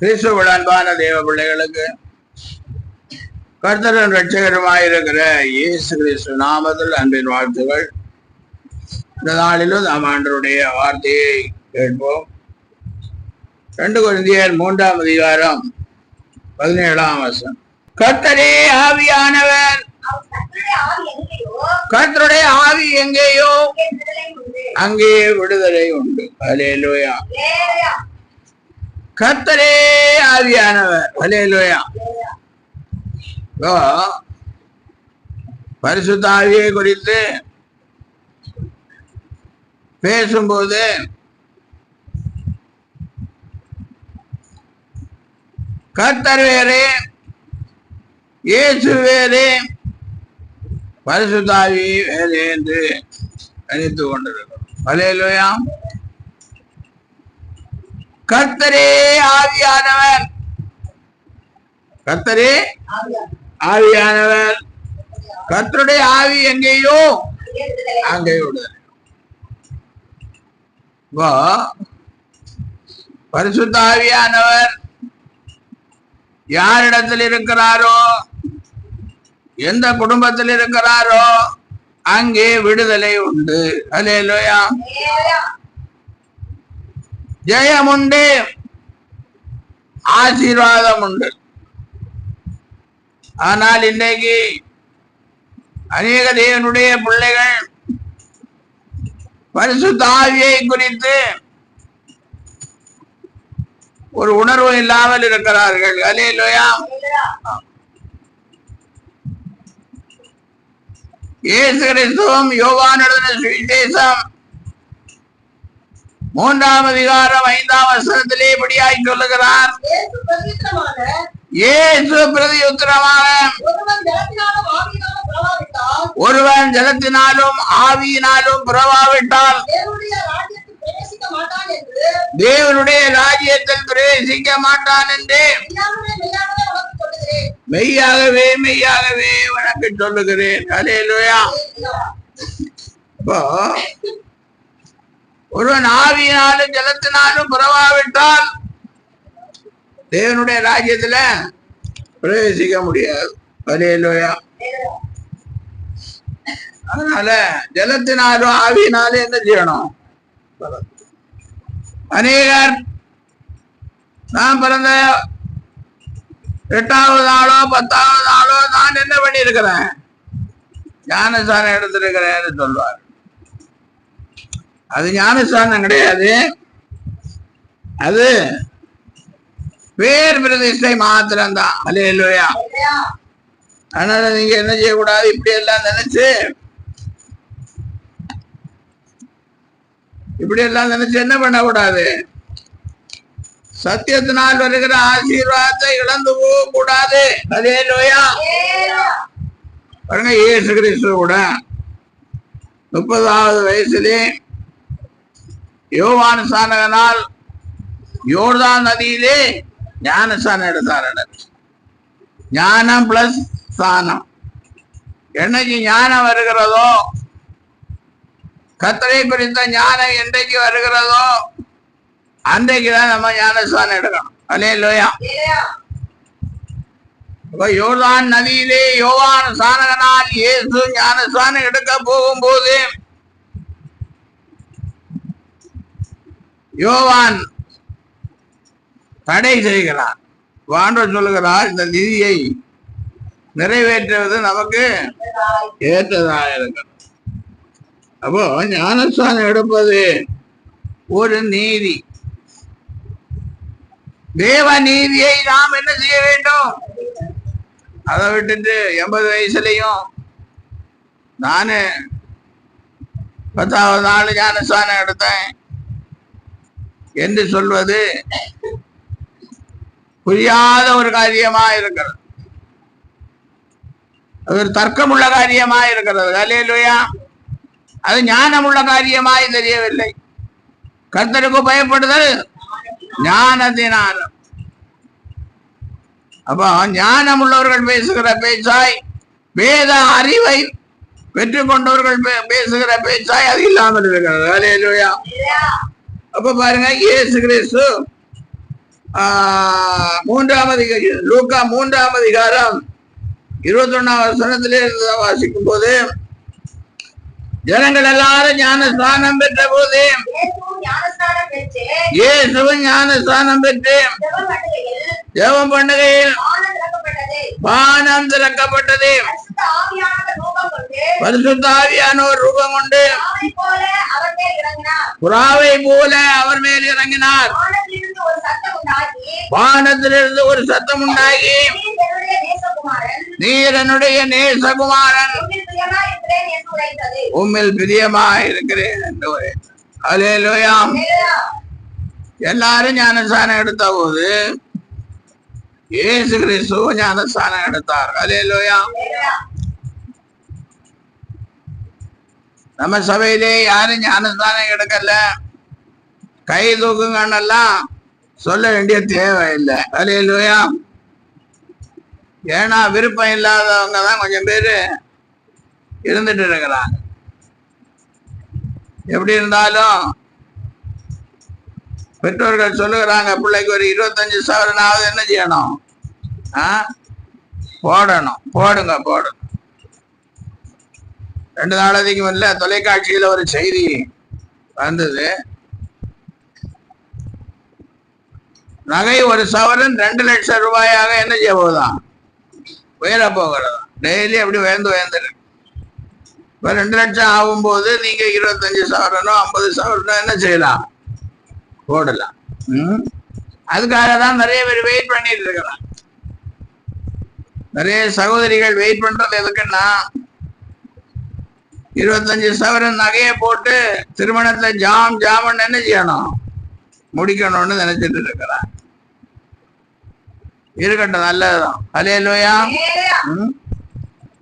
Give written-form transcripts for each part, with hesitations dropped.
கிறிஸ்துவ அன்பான தேவ பிள்ளைகளுக்கு கர்த்தரின் இரட்சகருமாயிருக்கிற இயேசு கிறிஸ்து நாமத்தில் அன்பின் வாழ்த்துகள். இந்த நாளிலும் நாம் ஆண்டவருடைய வார்த்தையை கேட்போம். 2 கொரிந்தியர் 3ஆம் அதிகாரம் 17ஆம் வசனம். கர்த்தரே ஆவியானவர், கர்த்தருடைய ஆவி எங்கேயோ அங்கே விடுதலை உண்டு. அல்லேலூயா. கர்த்தரே ஆவியானவர். அல்லேலூயா. பரிசுத்த ஆவியை குறித்து பேசும்போது கர்த்தர் வேறு, இயேசு வேறு, பரிசுத்த ஆவி வேறு என்று நினைத்துக் கொண்டிருக்கிறோம். அல்லேலூயா. கர்த்தரே ஆவியானவர், கர்த்தரே ஆவியானவர், கர்த்தருடைய ஆவி எங்கேயோ அங்கே விடுதலை. பரிசுத்த ஆவியானவர் யாரிடத்தில் இருக்கிறாரோ, எந்த குடும்பத்தில் இருக்கிறாரோ அங்கே விடுதலை உண்டு. அல்லேலூயா. ஜெயம் உண்டு, ஆசீர்வாதம் உண்டு. ஆனால் இன்றைக்கு அநேக தேவனுடைய பிள்ளைகள் பரிசுத்த ஆவியை குறித்து ஒரு உணர்வு இல்லாமல் இருக்கிறார்கள். அல்லேலூயா. இயேசு கிறிஸ்துவும் யோவான் எழுதின சுவிசேஷம் 3ஆம் அதிகாரம் 5ஆம் வசனத்திலே இப்படியாய் சொல்லுகிறார். இயேசு பிரதியுத்தரமாக, ஒருவன் ஜலத்தினாலும் ஆவியினாலும் பிறவாவிட்டால் தேவனுடைய ராஜ்யத்தில் பிரவேசிக்க மாட்டான் என்று மெய்யாகவே மெய்யாகவே உனக்கு சொல்லுகிறேன். அல்லேலூயா. ஒருவன் ஆவியினாலும் ஜலத்தினாலும் பிறவாவிட்டால் தேவனுடைய ராஜ்யத்துல பிரவேசிக்க முடியாது. அல்லேலூயா. அதனால ஜலத்தினாலும் ஆவியினாலும் என்ன செய்யணும்? அநேகர் நான் பிறந்த 8வது நாளோ 10வது நாளோ நான் என்ன பண்ணி இருக்கிறேன், ஞானஸ்தானம் எடுத்திருக்கிறேன் சொல்வார். அது ஞானஸ்தானம் கிடையாது, அது பேர் பிரதிஷ்டை மாத்திரம்தான். அல்லேலூயா. அதனால நீங்க என்ன செய்யக்கூடாது, இப்படி எல்லாம் நினைச்சு என்ன பண்ணக்கூடாது, சத்தியத்தினால் வருகிற ஆசீர்வாதத்தை இழந்து போக கூடாது. அல்லேலூயா. பாருங்க, இயேசு கிறிஸ்து கூட 30வது வயசுலே யோவான் ஸ்நானகனால் யோர்தான் நதியிலே ஞானஸ்தானம் எடுத்தார். ஞானம் பிளஸ் ஸ்நானம். என்னைக்கு ஞானம் வருகிறதோ, கர்த்தரை குறித்த ஞானம் என்றைக்கு வருகிறதோ அன்றைக்குதான் நம்ம ஞானஸ்தானம் எடுக்கணும். அல்லேலூயா. யோர்தான் நதியிலே யோவான் ஸ்நானகனால் இயேசு ஞானஸ்தானம் எடுக்க போகும்போது யோவான் தடை செய்கிறார். ஆண்டவர் சொல்லுகிறார், இந்த நீதியை நிறைவேற்றுவது நமக்கு ஏற்றதாக இருக்கணும். அப்போ ஞானஸ்தானம் எடுப்பது ஒரு நீதி. தேவ நீதியை நாம் என்ன செய்ய வேண்டும்? அதை விட்டுட்டு 80 வயசுலையும் நானு 10வது நாள் ஞானஸ்தானம் எடுத்தேன் என்று சொல்வது புரியாத ஒரு காரியமா இருக்கிறது. அது ஒரு தர்க்கமுள்ள காரியமா இருக்கிறது. அல்லேலூயா. அது ஞானமுள்ள காரியமாய் தெரியவில்லை. கர்த்தருக்கு பயப்படுதல் ஞானத்தினாலும். அப்போ ஞானம் உள்ளவர்கள் பேசுகிற பேச்சாய், வேத அறிவை பெற்றுக் கொண்டவர்கள் பேசுகிற பேச்சாய் அது இல்லாமல் இருக்கிறது. அல்லேலூயா. அப்ப பாருங்க, இயேசு கிறிஸ்து லூக்கா 3ஆம் அதிகாரம் 21ஆம் வசனத்திலே வாசிக்கும் போது, ஜனங்கள் எல்லாரும் ஞான ஸ்நானம் பெற்ற போது இயேசுவும் ஞான ஸ்நானம் பெற்று ஜெபம் பண்ணுகையில் வானம் திறக்கப்பட்டது. பரிசுத்த ஆவியானவர் ரூபம் கொண்டு புறாவை போல அவர் மேல் இறங்கினார். வானத்திலிருந்து ஒரு சத்தம் உண்டாகி, நீர் என்னுடைய நேசகுமாரன், உம்மில் பிரியமாய் இருக்கிறேன் என்று. அல்லேலூயா. எல்லாரும் ஞானஸ்நானம் எடுத்த போது இயேசு கிறிஸ்து ஞானஸ்நானம் எடுத்தார். அல்லேலூயா. நம்ம சபையிலே யாரும் ஞானஸ்நானம் எடுக்கல, கை தூக்குங்கன்னெல்லாம் சொல்ல வேண்டிய தேவை இல்லை. அல்லேலூயா. ஏன்னா விருப்பம் இல்லாதவங்க தான் கொஞ்சம் பேரு இருந்துட்டு இருக்கிறாங்க. எப்படி இருந்தாலும் பெற்றோர்கள் சொல்லுகிறாங்க, பிள்ளைக்கு ஒரு 25,000 என்ன செய்யணும், போடணும். போடுங்க. 2 நாளைக்கு முதல்ல தொலைக்காட்சியில ஒரு செய்தி வந்தது. நகை ஒரு சவரன் 2 லட்சம் ரூபாயாக என்ன செய்ய போகுதான், உயர போகிறதா. டெய்லி அப்படி உயர்ந்துருக்கு. இப்ப 2 லட்சம் ஆகும்போது நீங்க 25,000 50,000 என்ன செய்யலாம், போடலாம். அதுக்காக தான் நிறைய பேர் வெயிட் பண்ணிட்டு இருக்கிறான். நிறைய சகோதரிகள் வெயிட் பண்றது எதுக்குன்னா, 25,000 நகையை போட்டு திருமணத்தை ஜாமன் என்ன செய்யணும், முடிக்கணும்னு நினைச்சிட்டு இருக்கிறான். இருக்கட்டும், நல்லதுதான். அல்லேலூயா.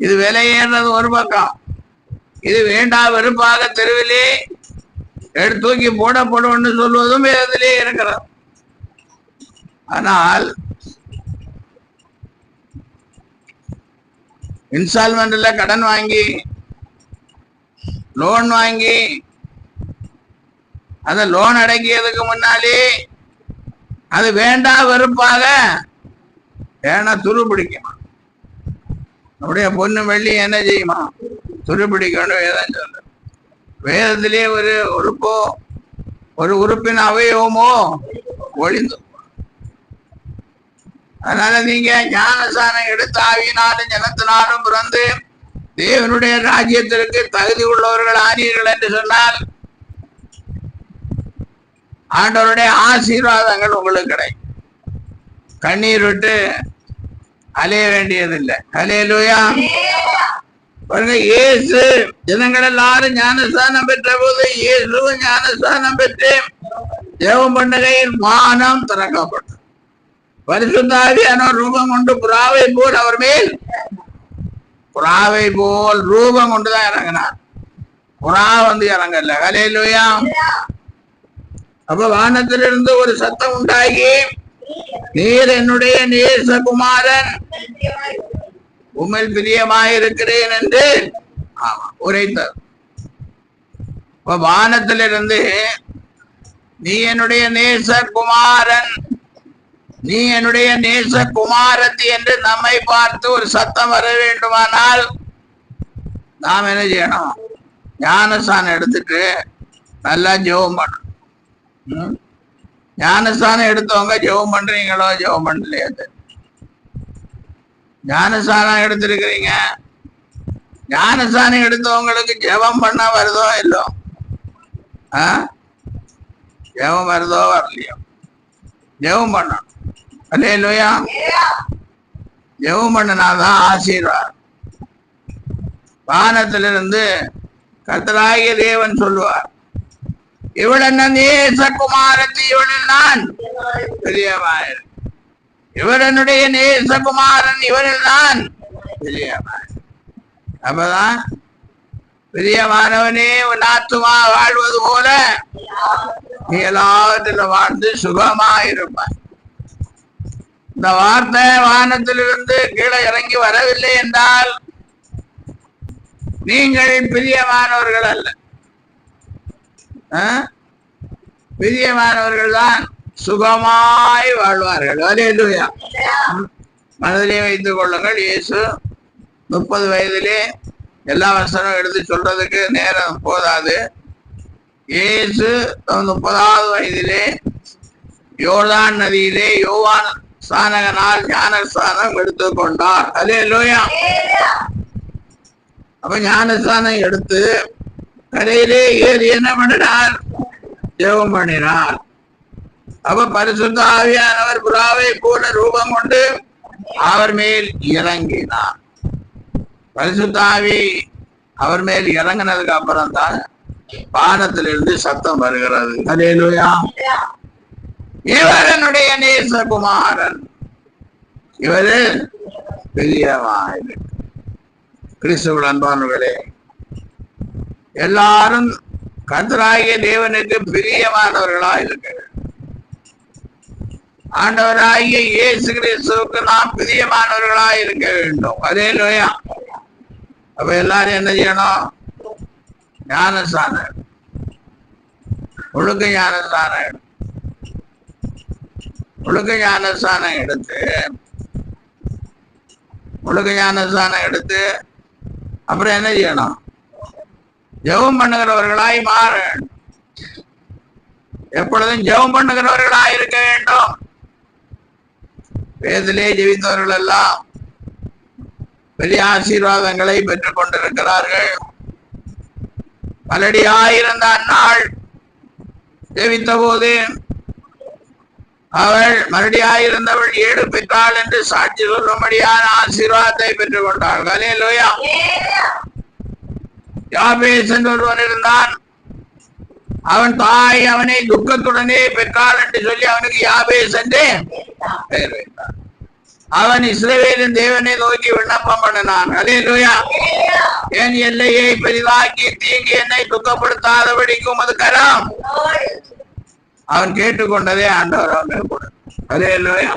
இது விலை ஏறது ஒரு பக்கம், இது வேண்டா வெறுப்பாக தெருவிலே எடுத்து தூக்கி போடப்படும்னு சொல்வதும் வேதத்திலே இருக்கிறது. ஆனால் இன்ஸ்டால்மெண்ட்ல கடன் வாங்கி லோன் வாங்கி அந்த லோன் அடக்கியதுக்கு முன்னாலே அது வேண்டா வெறுப்பாக ஏன்னா துரு பிடிக்குமா, நம்முடைய பொண்ணு வெள்ளி என்ன செய்யுமா, துரு பிடிக்கணும் வேதம் சொல்ல. வேதத்திலே ஒரு உறுப்போ ஒரு உறுப்பின் அவயவமோ ஒளிந்து. அதனால நீங்க ஞானஸ்நானம் எடுத்து ஆவியினாலும் ஜலத்தினாலும் பிறந்து தேவனுடைய ராஜ்யத்திற்கு தகுதி உள்ளவர்கள் ஆனீர்கள் என்று சொன்னால் ஆண்டவருடைய ஆசீர்வாதங்கள் உங்களுக்கு கிடைக்கும். கண்ணீர் விட்டு அலைய வேண்டியதில்லை. அல்லேலூயா. பாருங்க, இயேசு ஜனங்கள் எல்லாரும் ஞானஸ்நானம் பெற்ற போது இயேசுவும் ஞானஸ்நானம் பெற்று ஜெபம் பண்ணுகையில் வானம் திறக்கப்பட்டது. பரிசுத்த ஆவியானவர் ரூபம் கொண்டு புறாவை போல் அவர் மேல், புறாவை போல் ரூபம் கொண்டுதான் இறங்கினார். புறா வந்து இறங்கல. அல்லேலூயா. அப்ப வானத்திலிருந்து ஒரு சத்தம் உண்டாகி, நீர் என்னுடைய நேசகுமாரன், உம்மில் பிரியமாயிருக்கிறேன் என்று உரைத்தார். இப்ப வானத்திலிருந்து நீ என்னுடைய நேசகுமாரன், நீ என்னுடைய நேசகுமாரத்தி என்று நம்மை பார்த்து ஒரு சத்தம் வர வேண்டுமானால் நாம் என்ன செய்யணும், ஞானஸ்நானம் எடுத்துட்டு நல்லா ஜெபம் பண்ணணும். ஞானஸ்நானம் எடுத்தவங்க ஜெபம் பண்றீங்களோ ஜெபம் பண்ணலையா? ஞானஸ்நானம் எடுத்திருக்கிறீங்க, ஞானஸ்நானம் எடுத்தவங்களுக்கு ஜெபம் பண்ண வருதோ இல்லோ, ஜெபம் வருதோ வரலையோ, ஜெபம் பண்ணணும். அல்லேலூயா. ஜெபம் பண்ணினாதான் ஆசீர்வாதம். வானத்திலிருந்து கர்த்தராகிய தேவன் சொல்லுவார், இவள் என்ன நேசகுமாரத்தி, இவளில் நான் பிரியமாயிரு, இவர் என்னுடைய நேசகுமாரன், இவரில் நான் பிரியமாயிரு. அப்பதான் பிரியமானவனே உன் ஆத்துமா வாழ்வது போல நீ எல்லாத்திலும் வாழ்ந்து சுகமாயிருப்பாய். இந்த வார்த்தை வானத்திலிருந்து கீழே இறங்கி வரவில்லை என்றால் நீங்கள் பிரியமானவர்கள் அல்ல. பிரியமானவர்கள் தான் சுகமாய் வாழ்வார்கள். அல்லேலூயா. மனதிலே வைத்துக் கொள்ளுங்கள். இயேசு 30 வயதிலே எல்லா வசனம் எடுத்து சொல்றதுக்கு நேரம் போதாது. இயேசு 30வது வயதிலே யோர்தான் நதியிலே யோவான் ஸ்நானகனால் ஞானஸ்தானம் எடுத்துக்கொண்டார். அல்லேலூயா. அப்ப ஞானஸ்தானம் எடுத்து கரையிலே ஏறி என்ன பண்ணினார்? ஜெபம் பண்ணினார். அப்ப பரிசுத்த ஆவியானவர் புறாவை போல ரூபம் கொண்டு அவர் மேல் இறங்கினார். பரிசுத்த ஆவி அவர் மேல் இறங்கினதுக்கு அப்புறம் தான் வானத்திலிருந்து சத்தம் வருகிறது. அல்லேலூயா. இவர் என்னுடைய நேசகுமாரன், இவரு பெரியவாய். கிறிஸ்துவ அன்பானவர்களே, எல்லாரும் கர்த்தராகிய தேவனுக்கு பிரியமானவர்களா இருக்க, ஆண்டவராகிய இயேசு கிறிஸ்துவுக்கு நாம் பிரியமானவர்களா இருக்க வேண்டும். அல்லேலூயா. அப்ப எல்லாரும் என்ன செய்யணும்? ஞானஸ்தானம், ஒழுக்க ஞானஸ்தானம், ஒழுக்க ஞானஸ்தானம் எடுத்து அப்புறம் என்ன செய்யணும்? ஜெபம் பண்ணுகிறவர்களாய் மாற, எப்பொழுதும் ஜெபம் பண்ணுகிறவர்களாய் இருக்க வேண்டும். வேதத்திலே ஜெபித்தவர்கள் எல்லாம் பெரிய ஆசீர்வாதங்களை பெற்றுக் கொண்டிருக்கிறார்கள். மலடியாயிருந்த அந்நாள் ஜெபித்த போது அவள் மறுபடியாயிருந்தவள் 7 பெற்றாள் என்று சாட்சி சொல்லும்படியான ஆசீர்வாதத்தை பெற்றுக் கொண்டாள். அல்லேலூயா. யாபேஸ் என்று ஒருவன் இருந்தான். அவன் தாய் அவனை துக்கத்துடனே பெற்றாள் என்று சொல்லி அவனுக்கு யாபேஸ் என்று பெயர் வைத்தார். அவன் இஸ்ரவேலின் தேவனை நோக்கி விண்ணப்பம் பண்ணினான். அல்லேலூயா. என் எல்லையை பெரிதாக்கி தீங்கி என்னை துக்கப்படுத்தாதபடிக்கும் அது கரம். அவன் கேட்டுக்கொண்டதே ஆண்டவர் அவன் கூட. அல்லேலூயா.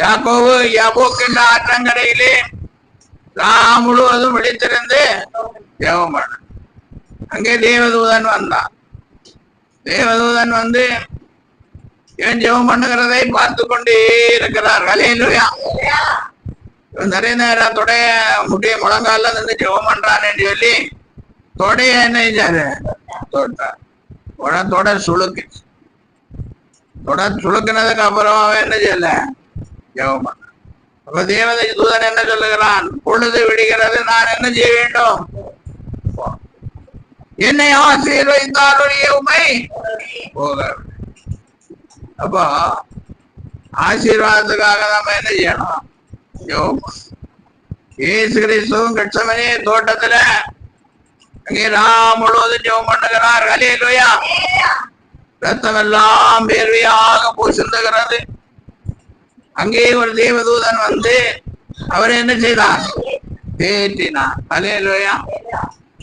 யாக்கோபு யாபோக் என்ற ஆற்றங்கரையிலே முழுவதும் விழித்திருந்து ஜெபம் பண்ண. அங்கே தேவதூதன் வந்தான். தேவதூதன் வந்து இவன் ஜெபம் பண்ணுகிறதை பார்த்து கொண்டே இருக்கிறார். அல்லேலூயா. நிறைய நேரம் தொடைய முட்டிய முழங்கால நின்று ஜெபம் பண்றான்னு சொல்லி தொடைய என்ன செஞ்சாரு? தொட்டார். தொட சுழுக்கு. சுழுக்கினதுக்கு அப்புறம் அவன் என்ன செய்யல? ஜெபம் பண்ண. அப்ப தேவதை தூதன் என்ன சொல்லுகிறான்? பொழுது விடுகிறது, நான் என்ன செய்ய வேண்டும்? என்னை ஆசீர்வதித்தாலுடைய உமை போக. அப்போ ஆசீர்வாதத்துக்காக நம்ம என்ன செய்யணும்? இயேசு கிறிஸ்துவும் கெத்செமனே தோட்டத்துல அங்கே நாம் முழுவதும் ஜெபம் பண்ணுகிறார். அல்லேலூயா. ரத்தம் எல்லாம் வேர்வையாக பூசிந்துகிறது. அங்கே ஒரு தேவதூதன் வந்து அவர் என்ன செய்தார்? தேற்றினார். அல்லேலூயா.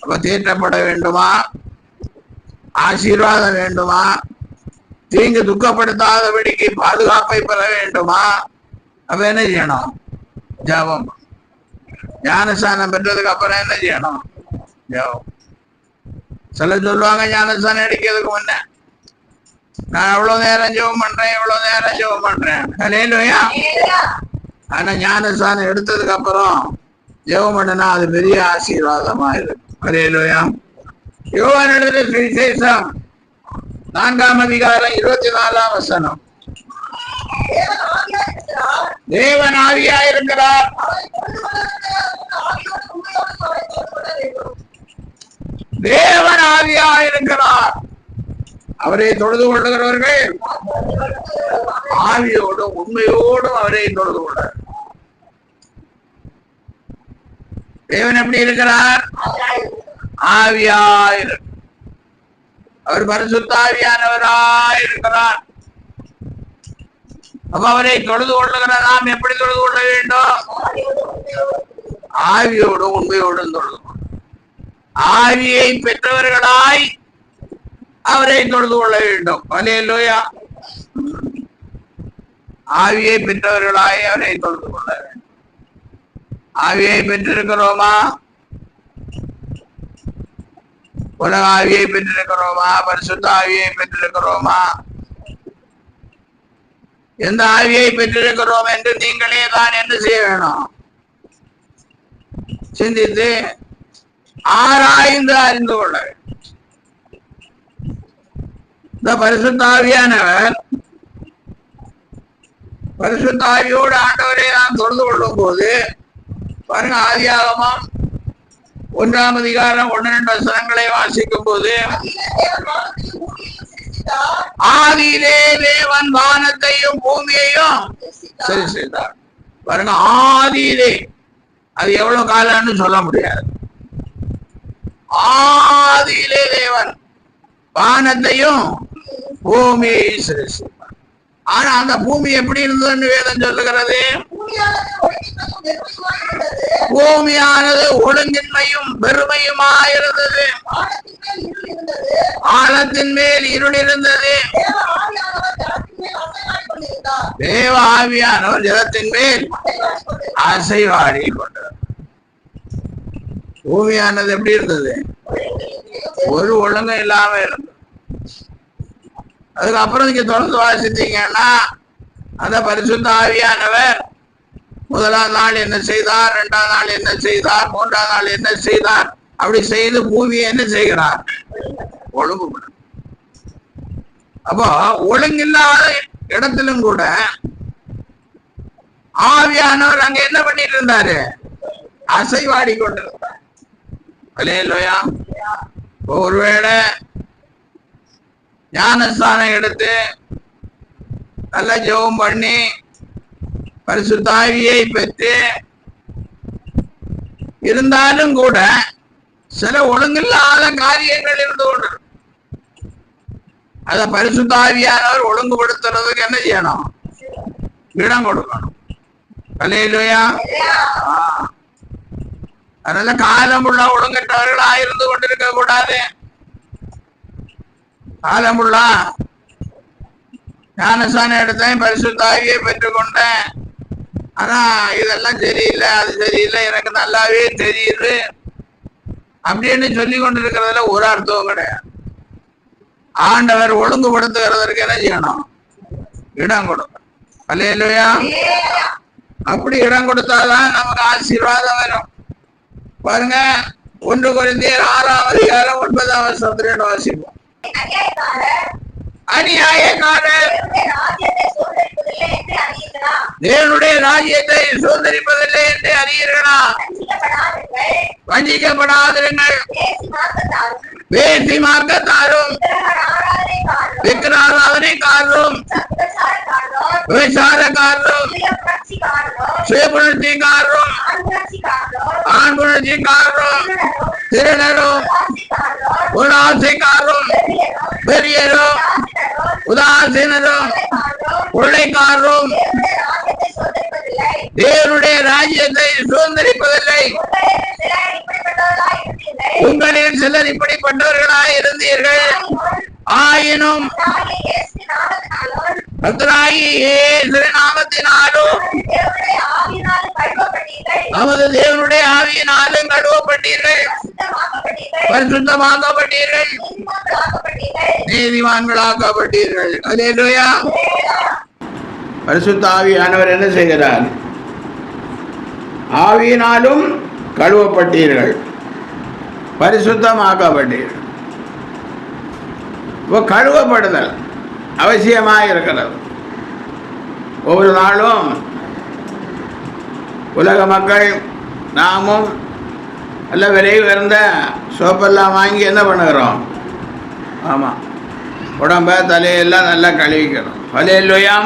அப்ப தேற்றப்பட வேண்டுமா? ஆசீர்வாதம் வேண்டுமா? தீங்கு துக்கப்படுத்தாதபடிக்கு பாதுகாப்பை பெற வேண்டுமா? அப்ப என்ன செய்யணும்? ஜெபம். ஞானஸ்தானம் பெற்றதுக்கு அப்புறம் என்ன செய்யணும்? ஜெபம். சில சொல்லுவாங்க ஞானஸ்தானம் அடிக்கிறதுக்கு முன்ன நான் எவ்வளவு நேரம் ஜெபம் பண்றேன், எவ்வளவு நேரம் ஜெபம் பண்றேன். அல்லேலூயா. ஆனா ஞானஸ்தானம் எடுத்ததுக்கு அப்புறம் ஜெபம் பண்ணனா அது பெரிய ஆசீர்வாதமா இருக்கு. அல்லேலூயா. யோவான் எழுதின சுவிசேஷம் 4ஆம் அதிகாரம் 24ஆம் வசனம். தேவன் ஆவியா இருக்கிறார். தேவன் ஆவியா இருக்கிறார். அவரை தொழுது கொள்ளுகிறவர்கள் ஆவியோடும் உண்மையோடும் அவரை தொழுது கொள்ள. தேவன் எப்படி இருக்கிறார்? ஆவியாய். அவர் பரிசுத்த ஆவியானவராய் இருக்கிறார். அப்ப அவரை தொழுது கொள்ளுகிற நாம் எப்படி தொழுது கொள்ள வேண்டும்? ஆவியோடும் உண்மையோடும் தொழுது கொள்ள. ஆவியை பெற்றவர்களாய் அவரை தொழுது கொள்ள வேண்டும். அல்லேலூயா. ஆவியை பெற்றவர்களாய் அவரை தொழுது கொள்ள வேண்டும். ஆவியை பெற்றிருக்கிறோமா? உலக ஆவியை பெற்றிருக்கிறோமா? பரிசுத்த ஆவியை பெற்றிருக்கிறோமா? எந்த ஆவியை பெற்றிருக்கிறோம் என்று நீங்களே தான் என்ன செய்ய வேணும்? சிந்தித்து ஆராய்ந்து அறிந்து கொள்ள. இந்த பரிசுத்த ஆவியானவர், பரிசுத்த ஆவியோடு ஆண்டவரை நாம் தொடர்ந்து கொள்ளும் போது பாருங்க, ஆதியாகமம் 1ஆம் அதிகாரம் 1-2 வசனங்களை வாசிக்கும் போது, ஆதியிலே தேவன் வானத்தையும் பூமியையும் சரி செய்தார். பாருங்க, ஆதியிலே, அது எவ்வளவு காலம்னு சொல்ல முடியாது. ஆதியிலே தேவன் வானத்தையும் பூமியையும் சரி செய்தார். ஆனா அந்த பூமி எப்படி இருந்ததுன்னு வேதம் சொல்லுகிறது? பூமியானது ஒழுங்கின்மையும் பெருமையுமாயிருந்தது. ஆழத்தின் மேல் இருள் இருந்தது. தேவ ஆவியானவர் ஜலத்தின் மேல் அசைவாடி கொண்டது. பூமியானது எப்படி இருந்தது? ஒரு ஒழுங்கும் இல்லாம இருந்தது. அதுக்கப்புறம் நீங்க தொடர்ந்து வாசித்தீங்கன்னா, அந்த பரிசுத்த ஆவியானவர் 1ஆம் நாள் என்ன செய்தார், 2ஆம் நாள் என்ன செய்தார், 3ஆம் நாள் என்ன செய்தார், அப்படி செய்து பூமியை என்ன செய்கிறார்? ஒழுங்குபடும். அப்போ ஒழுங்கில்லாத இடத்திலும் கூட ஆவியானவர் அங்க என்ன பண்ணிட்டு இருந்தாரு? அசைவாடி கொண்டிருந்தார். அல்லேலூயா. ஒருவேளை ஞானஸ்தானம் எடுத்து நல்ல ஜெபம் பண்ணி பரிசுத்த ஆவியை பெற்று இருந்தாலும் கூட சில ஒழுங்கில்லாத காரியங்கள் இருந்து கொண்டு, அத பரிசுத்த ஆவியானவர் ஒழுங்குபடுத்துறதுக்கு என்ன செய்யணும்? இடம் கொடுக்கணும். அல்லேலூயா. அதனால காலமுள்ள ஒழுங்கற்றவர்களா இருந்து கொண்டிருக்க கூடாது. காலமுள்ள ஞானஸ்தானம் எடுத்தேன், பரிசுத்த ஆவியை பெற்றுக்கொண்டேன், ஆனா இதெல்லாம் சரியில்லை, அது சரியில்லை, எனக்கு நல்லாவே தெரியுது அப்படின்னு சொல்லி கொண்டிருக்கிறதுல ஒரு அர்த்தம் கிடையாது. ஆண்டவர் ஒழுங்குபடுத்துகிறதற்கு என்ன செய்யணும்? இடம் கொடுக்கணும். அல்லேலூயா. அப்படி இடம் கொடுத்தாதான் நமக்கு ஆசீர்வாதம் வரும். பாருங்க, 1 கொரிந்தியர் 6ஆம் அதிகாரம் 9ஆம் வசனத்திலிருந்து வாசிப்போம். அநியாயக்காரர் தேவனுடைய ராஜ்யத்தை சுதந்திரிப்பதில்லை என்று அறியீர்களா? வஞ்சிக்கப்படாதிருங்கள். வேசி மார்க்கத்தாரும் விக்கிராராதனைக்காரரும் விபச்சாரக்காரரும் சுயபுணர்ச்சிக்காரரும் ஆண் புணர்ச்சிக்காரரும் திருடரும் உடாசைக்காரரும் பெரியரும் உதாசீனரும் கொள்ளைக்காரரும் தேவனுடைய ராஜ்யத்தை சுதந்திரிப்பதில்லை. உங்களில் சிலர் இப்படிப்பட்டவர்களாய் இருந்தீர்கள். ஆயினும் கர்த்தராகிய இயேசு நாமத்தினாலும் நமது தேவனுடைய ஆவியினாலும் கழுவப்பட்டீர்கள், பரிசுத்தமாக்கப்பட்டீர்கள், நீதிமான்களாக்கப்பட்டீர்கள். அல்லேலூயா. பரிசுத்த ஆவியானவர் என்ன செய்கிறார்? ஆவியினாலும் கழுவப்பட்டீர்கள், பரிசுத்தமாக்கப்பட்டீர்கள். இப்போ கழுவப்படுதல் அவசியமாக இருக்கிறது. ஒவ்வொரு நாளும் உலக மக்கள் நாமும் நல்ல விலை உயர்ந்த சோப்பெல்லாம் வாங்கி என்ன பண்ணுகிறோம்? ஆமாம், உடம்ப தலையெல்லாம் நல்லா கழுவிக்கிறோம். அல்லேலூயா.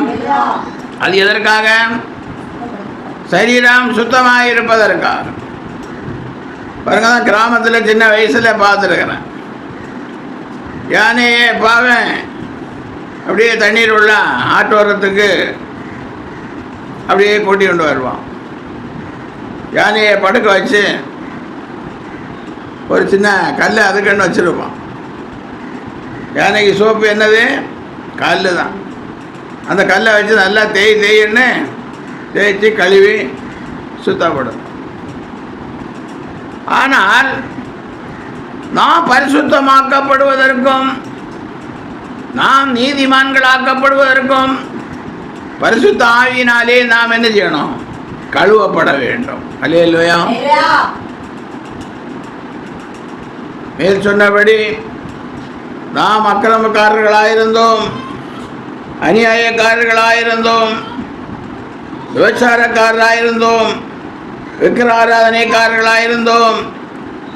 அது எதற்காக? சரீரம் சுத்தமாக இருப்பதற்காக. பாருங்க, தான் கிராமத்தில் சின்ன வயசில் பார்த்துருக்கிறேன். யானையே பாவன் அப்படியே தண்ணீர் உள்ள ஆற்றோரத்துக்கு அப்படியே கூட்டி கொண்டு வருவான். யானையை படுக்க வச்சு ஒரு சின்ன கல் அதுக்குன்னு வச்சுருப்பான். யானைக்கு சோப்பு என்னது? கல் தான். அந்த கல்லை வச்சு நல்லா தேய்ன்னு தேய்ச்சி கழுவி சுத்தப்படும். ஆனால் நாம் பரிசுத்தமாக்கப்படுவதற்கும் நாம் நீதிமான்களாக்கப்படுவதற்கும் பரிசுத்த ஆவியினாலே நாம் என்ன செய்யணும்? கழுவப்பட வேண்டும். அல்லேலூயா. மேல் சொன்னபடி நாம் அக்கிரமக்காரர்களாயிருந்தோம், அநியாயக்காரர்களாயிருந்தோம், விபச்சாரக்காரராயிருந்தோம், விக்கிர ஆராதனைக்காரர்களாயிருந்தோம்,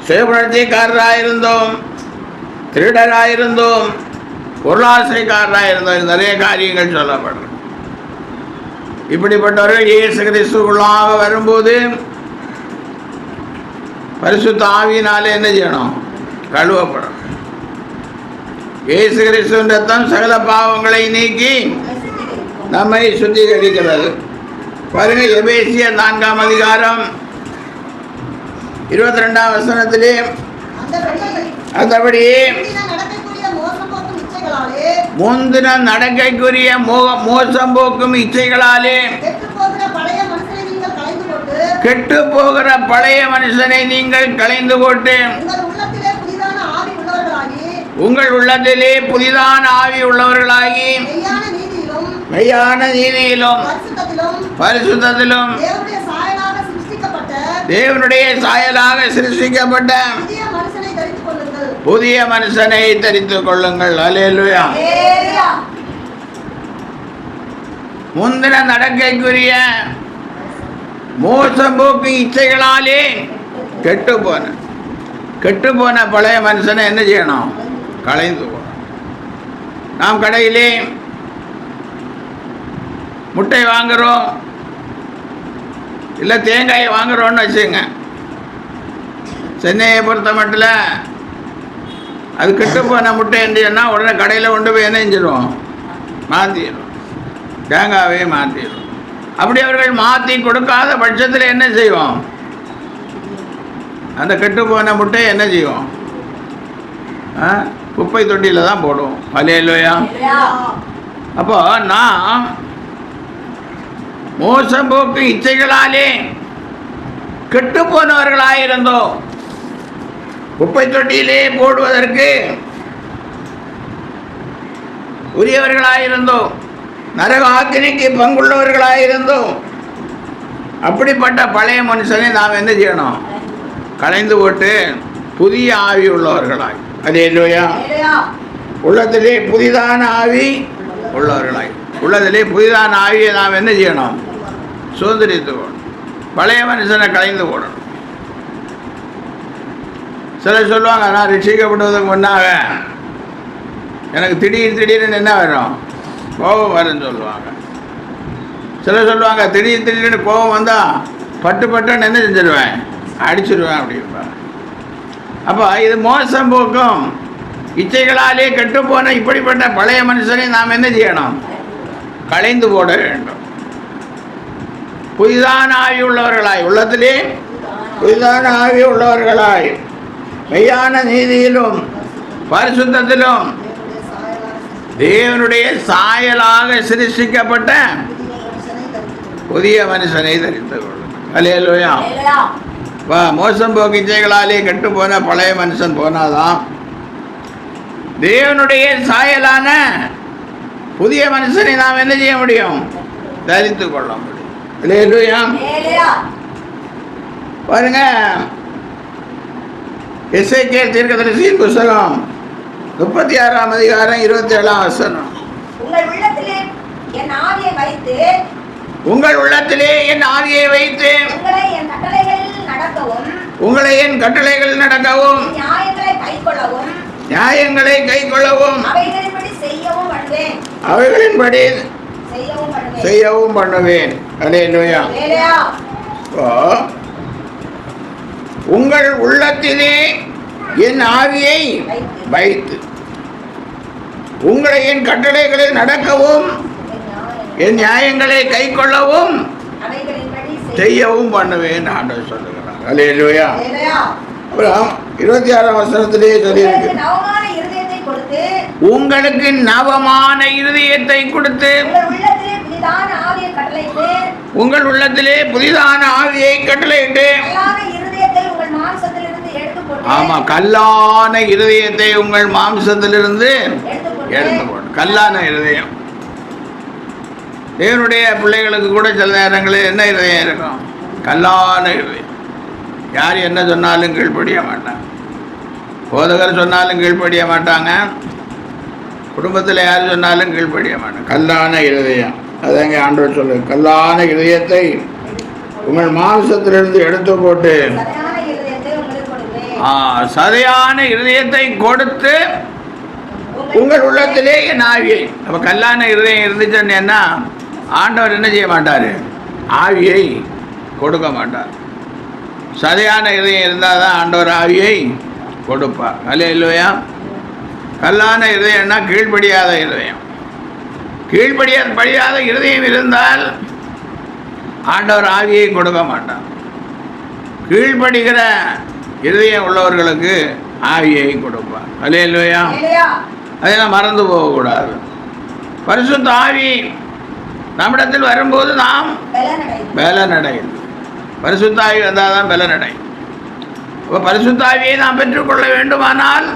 சுயபுணர்ச்சிக்காரராயிருந்தோம், திருடராயிருந்தோம், பொருளாசைக்காரராயிருந்தோம். நிறைய காரியங்கள் சொல்லப்படுறது. இப்படிப்பட்டவர்கள் இயேசு கிறிஸ்துவுக்குள்ளாக வரும்போது பரிசுத்த ஆவியினாலே என்ன செய்யணும்? கழுவப்படும். இயேசு கிறிஸ்துவின் ரத்தம் சகல பாவங்களை நீக்கி நம்மை சுத்திகரிக்கிறது. பாருங்க, எபேசியர் 4ஆம் அதிகாரம் 22ஆம் வசனத்திலே அந்தபடி முந்தின நடக்கைக்குரிய மோசம் போக்கும் இச்சைகளாலே கெட்டு போகிற பழைய மனுஷனை நீங்கள் களைந்து போட்டு உங்கள் உள்ளத்திலே புதிதான ஆவி உள்ளவர்களாகி மெய்யான நீதியிலும் பரிசுத்தத்திலும் தேவனுடைய சாயலாக சிருஷ்டிக்கப்பட்ட புதிய மனுஷனை தரித்துக் கொள்ளுங்கள். அல்லேலூயா. முந்தின நடக்கைக்குரிய மோசம் போக்கு இச்சைகளாலே கெட்டு போன பழைய மனுஷனை என்ன செய்யணும்? களைந்து போகணும். நாம் கடையிலே முட்டை வாங்குறோம், இல்லை தேங்காயை வாங்குறோன்னு வச்சுங்க. சென்னையை பொறுத்த மட்டும் அது கெட்டு போன முட்டை என்றுன்னா உடனே கடையில் கொண்டு போய் என்ன செஞ்சிடும்? மாற்றிடும், தேங்காவே மாற்றிடும். அப்படி அவர்கள் மாற்றி கொடுக்காத பட்சத்தில் என்ன செய்வோம்? அந்த கெட்டு போன முட்டையை என்ன செய்வோம்? குப்பை தொட்டியில் தான் போடுவோம். அல்லேலூயா. அப்போ நாம் மோசம் போக்கு இச்சைகளாலே கெட்டு போனவர்களாயிருந்தோம். குப்பை தொட்டியிலே போடுவதற்கு உரியவர்களாயிருந்தோம். நரக ஆக்கினைக்கு பங்குள்ளவர்களாயிருந்தோம். அப்படிப்பட்ட பழைய மனுஷனை நாம் என்ன செய்யணும்? களைந்து போட்டு புதிய ஆவி உள்ளவர்களாய், அல்லேலூயா, உள்ளத்திலே புதிதான ஆவி உள்ளவர்களாய், உள்ளத்திலே புதிதான ஆவியை நாம் என்ன செய்யணும்? சுதந்திரித்து போடணும். பழைய மனுஷனை களைந்து போடணும். சிலர் சொல்லுவாங்க, நான் ரட்சிக்கப்படுவதற்கு முன்னாக எனக்கு திடீர்னு என்ன வரும்? கோபம் வரும்னு சொல்லுவாங்க. சிலர் சொல்லுவாங்க, திடீர்னு கோபம் வந்தால் பட்டுன்னு என்ன செஞ்சிடுவேன்? அடிச்சிடுவேன் அப்படின்பா. அப்போ இது மோசம் போக்கும் இச்சைகளாலே கெட்டுப்போன இப்படிப்பட்ட பழைய மனுஷனை நாம் என்ன செய்யணும்? களைந்து போட வேண்டும். புதிதான ஆவி உள்ளவர்களாய், உள்ளத்திலே புதிதான ஆவி உள்ளவர்களாய், மெய்யான நீதியிலும் பரிசுத்தத்திலும் தேவனுடைய சாயலாக சிருஷ்டிக்கப்பட்ட புதிய மனுஷனை தரித்து கொள்ளும். அல்லேலூயா. மோசம் போக்கு இச்சைகளாலே கெட்டு போன பழைய மனுஷன் போனாதான் தேவனுடைய சாயலான புதிய மனுஷனை நாம் என்ன செய்ய முடியும்? தரித்து கொள்ள முடியும். அல்லேலூயா. பாருங்க, எசேக்கியேல் தீர்க்கதரிசியின் புத்தகம் 36ஆம் அதிகாரம் 27ஆம் வசனம். உங்கள் உள்ளத்திலே என் ஆவியை வைத்து உங்களை என் கட்டளைகள் நடக்கவும் நியாயங்களை கைக்கொள்ளவும் அவைகளின்படி செய்யவும் பண்ணுவேன். அல்லேலூயா. உங்கள் உள்ளத்திலே என் ஆவியை வைத்து உங்களை என் கட்டளைகளில் நடக்கவும் என் நியாயங்களை கைக்கொள்ளவும் செய்யவும் பண்ணுவேன் ஆண்டவர் சொல்லுகிறார். அல்லேலூயா. அப்புறம் 26ஆம் வசனத்திலே சொல்லியிருக்கு, உங்களுக்கு நவமான இருதயத்தை கொடுத்து உங்கள் உள்ளத்திலே புதிதான ஆவியை கட்டளையிட்டு. ஆமா, கல்லான இருதயத்தை உங்கள் மாம்சத்திலிருந்து எடுத்து போடும். கல்லான இருதயம் தேவனுடைய பிள்ளைகளுக்கு கூட சில நேரங்களில் என்ன இருதயம் இருக்கும்? கல்லான இருதயம். யார் என்ன சொன்னாலும் கீழ்ப்படிய மாட்டாங்க. போதகர் சொன்னாலும் கீழ்ப்படிய மாட்டாங்க. குடும்பத்தில் யார் சொன்னாலும் கீழ்ப்படிய மாட்டாங்க. கல்லான இருதயம். அதாங்க ஆண்டவர் சொல்லு, கல்லான இருதயத்தை உங்கள் மாம்சத்திலிருந்து எடுத்து போட்டு சதையான இருதயத்தை கொடுத்து உங்கள் உள்ளத்திலே என் ஆவியை. அப்போ கல்லான இருதயம் இருந்துச்சுன்னா ஆண்டவர் என்ன செய்ய மாட்டார்? ஆவியை கொடுக்க மாட்டார். சதையான இருதயம் இருந்தால் தான் ஆண்டவர் ஆவியை கொடுப்பார். அல்லேலூயா. கல்லான இருதயம்னா கீழ்ப்படியாத இருதயம். கீழ்ப்படியாத இருதயம் இருந்தால் ஆண்டவர் ஆவியை கொடுக்க மாட்டார். கீழ்ப்படுகிற இருதயம் உள்ளவர்களுக்கு ஆவியை கொடுப்பார். அல்லேலூயா. அதெல்லாம் மறந்து போகக்கூடாது. பரிசுத்த ஆவி நம்மிடத்தில் வரும்போது நாம் பலனடையும். பரிசுத்த ஆவி வந்தால் தான் பலனடையும். இப்போ பரிசுத்த ஆவியை நாம் பெற்றுக்கொள்ள வேண்டுமானால்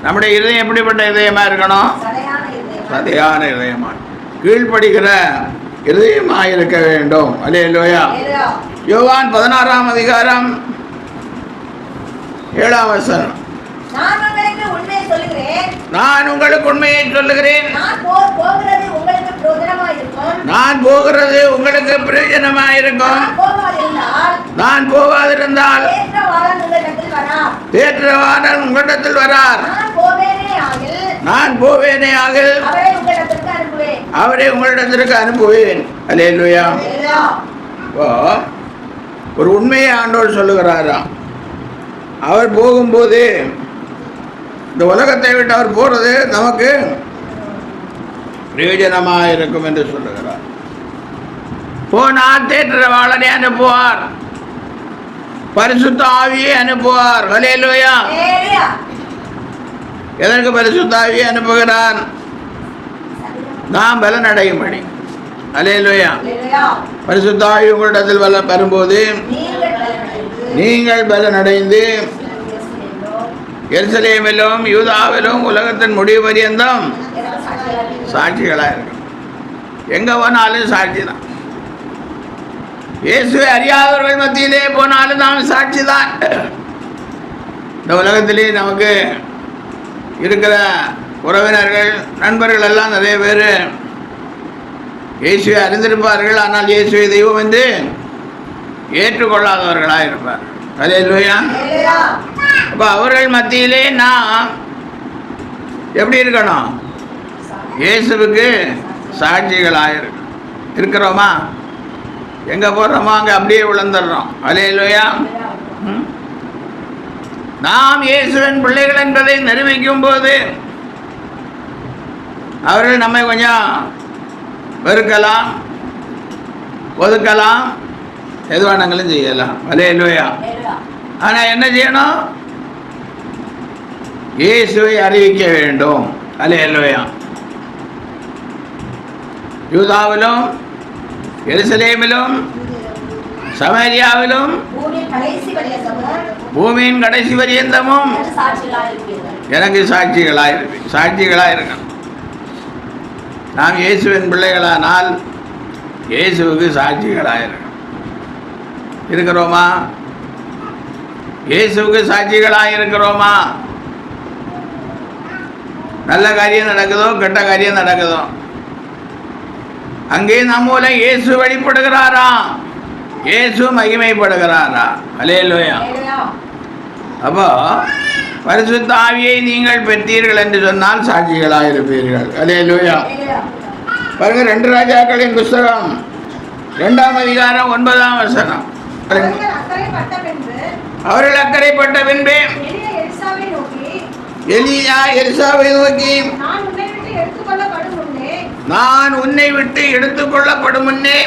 நம்முடைய இதயம் எப்படிப்பட்ட இதயமாக இருக்கணும்? சதையான இதயமாக, கீழ்ப்படுகிற இதயமாக இருக்க வேண்டும். அல்லேலூயா. யோவான் 16ஆம் அதிகாரம் 7ஆம் வசனம். நான் உங்களுக்கு உண்மையை சொல்லுகிறேன், நான் போகிறது உங்களுக்கு பிரயோஜனமாயிருக்கும். நான் போகாதிருந்தால் தேற்றவாளன் உங்களிடத்தில் வரார். நான் போவேனே ஆகில் அவரை உங்களிடத்திற்கு அனுப்புவேன். அல்லேலூயா. ஒரு உண்மையை ஆண்டவர் சொல்லுகிறாராம். அவர் போகும்போது இந்த உலகத்தை விட்டு அவர் போகிறது நமக்கு பிரயோஜனமாக இருக்கும் என்று சொல்லுகிறார். போனால் தேற்றவாளனை அனுப்புவார், பரிசுத்த ஆவியை அனுப்புவார். அல்லேலூயா. எதற்கு பரிசுத்த ஆவியை அனுப்புகிறார்? நாம் பலனடையும்படி. அல்லேலூயா. பரிசுத்த ஆவி உங்களிடத்தில் வரும்போது நீங்கள் பலனடைந்து எருசலேமிலும் யூதாவிலும் உலகத்தின் முடிவு பரியந்தம் சாட்சிகளாக இருக்கும். எங்கே போனாலும் சாட்சி தான். இயேசுவை அறியாதவர்கள் மத்தியிலே போனாலும் நாம் சாட்சி தான். இந்த உலகத்திலே நமக்கு இருக்கிற உறவினர்கள், நண்பர்கள் எல்லாம் நிறைய பேர் இயேசுவை அறிந்திருப்பார்கள். ஆனால் இயேசுவை தெய்வம் என்று ஏற்றுக்கொள்ளாதவர்களாக இருப்பார். அல்லேலூயா. அப்போ அவர்கள் மத்தியிலே நாம் எப்படி இருக்கணும்? இயேசுவுக்கு சாட்சிகளாக இருக்கிறோமா? எங்கே போடுறோமோ அங்கே அப்படியே விழுந்துடுறோம். அல்லேலூயா. நாம் இயேசுவின் பிள்ளைகள் என்பதை நிரூபிக்கும் போது அவர்கள் நம்மை கொஞ்சம் வெறுக்கலாம், ஒதுக்கலாம், எது வேணாங்களும் செய்யலாம். அல்லேலூயா. ஆனால் என்ன செய்யணும்? இயேசுவை அறிவிக்க வேண்டும். அல்லேலூயா. யூதாவிலும் எருசலேமிலும் சமரியாவிலும் பூமியின் கடைசி பரியந்தமும் எனக்கு சாட்சிகளாக இருக்கணும். நாம் இயேசுவின் பிள்ளைகளானால் இயேசுவுக்கு சாட்சிகளாக இருக்கிறோமா? இயேசுவுக்கு சாட்சிகளாக இருக்கிறோமா? நல்ல காரியம் நடக்குதோ கெட்ட காரியம் நடக்குதோ அங்கே நம்ம மூலம் இயேசு வெளிப்படுகிறாரா? இயேசு மகிமைப்படுகிறாரா? அல்லேலூயா. அப்போ பரிசுத்த ஆவியை நீங்கள் பெற்றீர்கள் என்று சொன்னால் சாட்சிகளாக இருப்பீர்கள். அல்லேலூயா. பாருங்க, 2 ராஜாக்களின் புஸ்தகம் 2ஆம் அதிகாரம் 9ஆம் வசனம். அவர்கள் அக்கறைப்பட்ட பின்பு எலியா எலிசாவை நோக்கி, நான் உன்னை விட்டு எடுத்துக்கொள்ளப்படும் முன்னே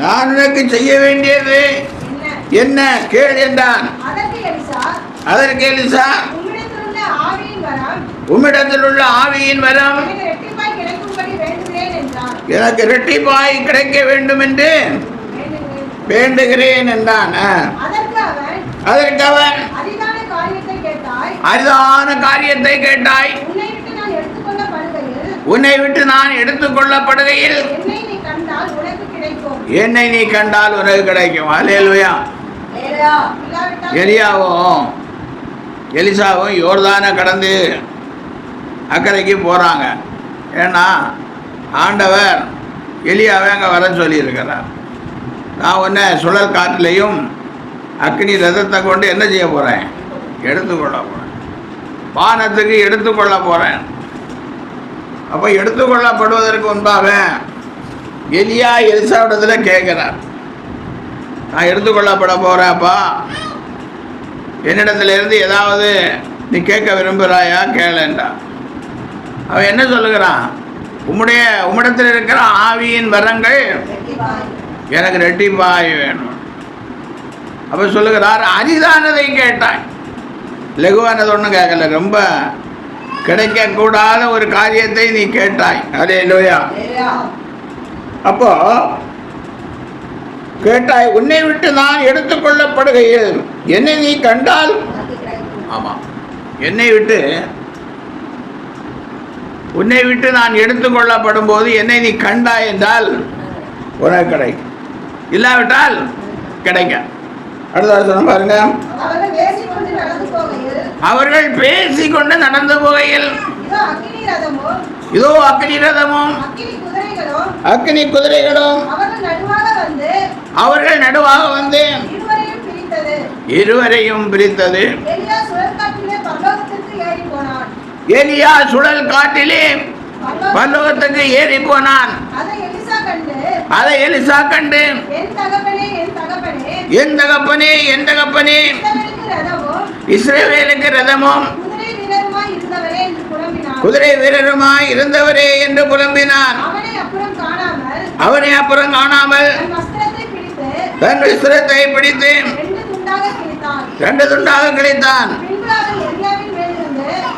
நான் உனக்கு செய்ய வேண்டியது என்ன கேள் என்றான். அதற்கு எலிசா, உம்மிடத்தில் உள்ள ஆவியின் வரம் எனக்கு இரட்டிப்பாய் கிடைக்க வேண்டும் என்று வேண்டுகிறேன் என்றான். அதற்கு அவன், அரிதான காரியத்தை கேட்டாய், உன்னை விட்டு நான் எடுத்துக்கொள்ளப்படுகையில் என்னை நீ கண்டால் உனக்கு கிடைக்கும். அல்லேலூயா. எலியாவும் எலிசாவும் யோர்தானை கடந்து அக்கறைக்கு போகிறாங்க. ஏன்னா ஆண்டவர் எலியாவை அங்கே வர சொல்லியிருக்கிறார். நான் உன்னை சுழல் காற்றிலையும் அக்னி ரதத்தை கொண்டு என்ன செய்ய போகிறேன்? எடுத்துக்கொள்ள போகிறேன். வானத்துக்கு எடுத்துக்கொள்ள போகிறேன். அப்போ எடுத்துக்கொள்ளப்படுவதற்கு முன்பாக எலியா எலிசாவிடத்தில் கேட்குறார், நான் எடுத்துக்கொள்ளப்பட போகிறேன்ப்பா, என்னிடத்துல இருந்து ஏதாவது நீ கேட்க விரும்புகிறாயா கேளேண்டா. அவன் என்ன சொல்லுகிறான்? உம்மிடத்தில் இருக்கிற ஆவியின் வரங்கள் எனக்கு ரெட்டிப்பாய் வேணும். அப்போ சொல்லுகிறார், அரிதானதை கேட்டாய், லகுவானது ஒன்றும் கேட்கல, ரொம்ப கிடைக்கக்கூடாத ஒரு காரியத்தை நீ கேட்டாய். அல்லேலூயா. அப்போ கேட்டாய், உன்னை விட்டு நான் எடுத்துக்கொள்ளப்படுகையில் என்னை நீ கண்டால், ஆமாம், உன்னை விட்டு நான் எடுத்துக்கொள்ளப்படும் போது என்னை நீ கண்டாய் என்றால் உனக்கு கிடைக்கும், இல்லாவிட்டால் கிடைக்க. அடுத்த பாருங்க, அவர்கள் பேசிக்கொண்டு நடந்து போகையில் இதோ அக்னி ரதமும் அக்னி குதிரைகளும் அவர்கள் நடுவாக வந்து இருவரையும் பிரித்தது. எலியா சுழல் காட்டிலே பரலோகத்துக்கு ஏறி போனான். அதை எலிசா கண்டு, என் தகப்பனே, என் தகப்பனே, இஸ்ரவேலுக்கு ரதமும் குதிரை வீரருமாய் இருந்தவரே என்று புலம்பினான். அவனை அப்புறம் காணாமல் தன் வஸ்திரத்தை பிடித்து 2 துண்டாக கிழித்தான்.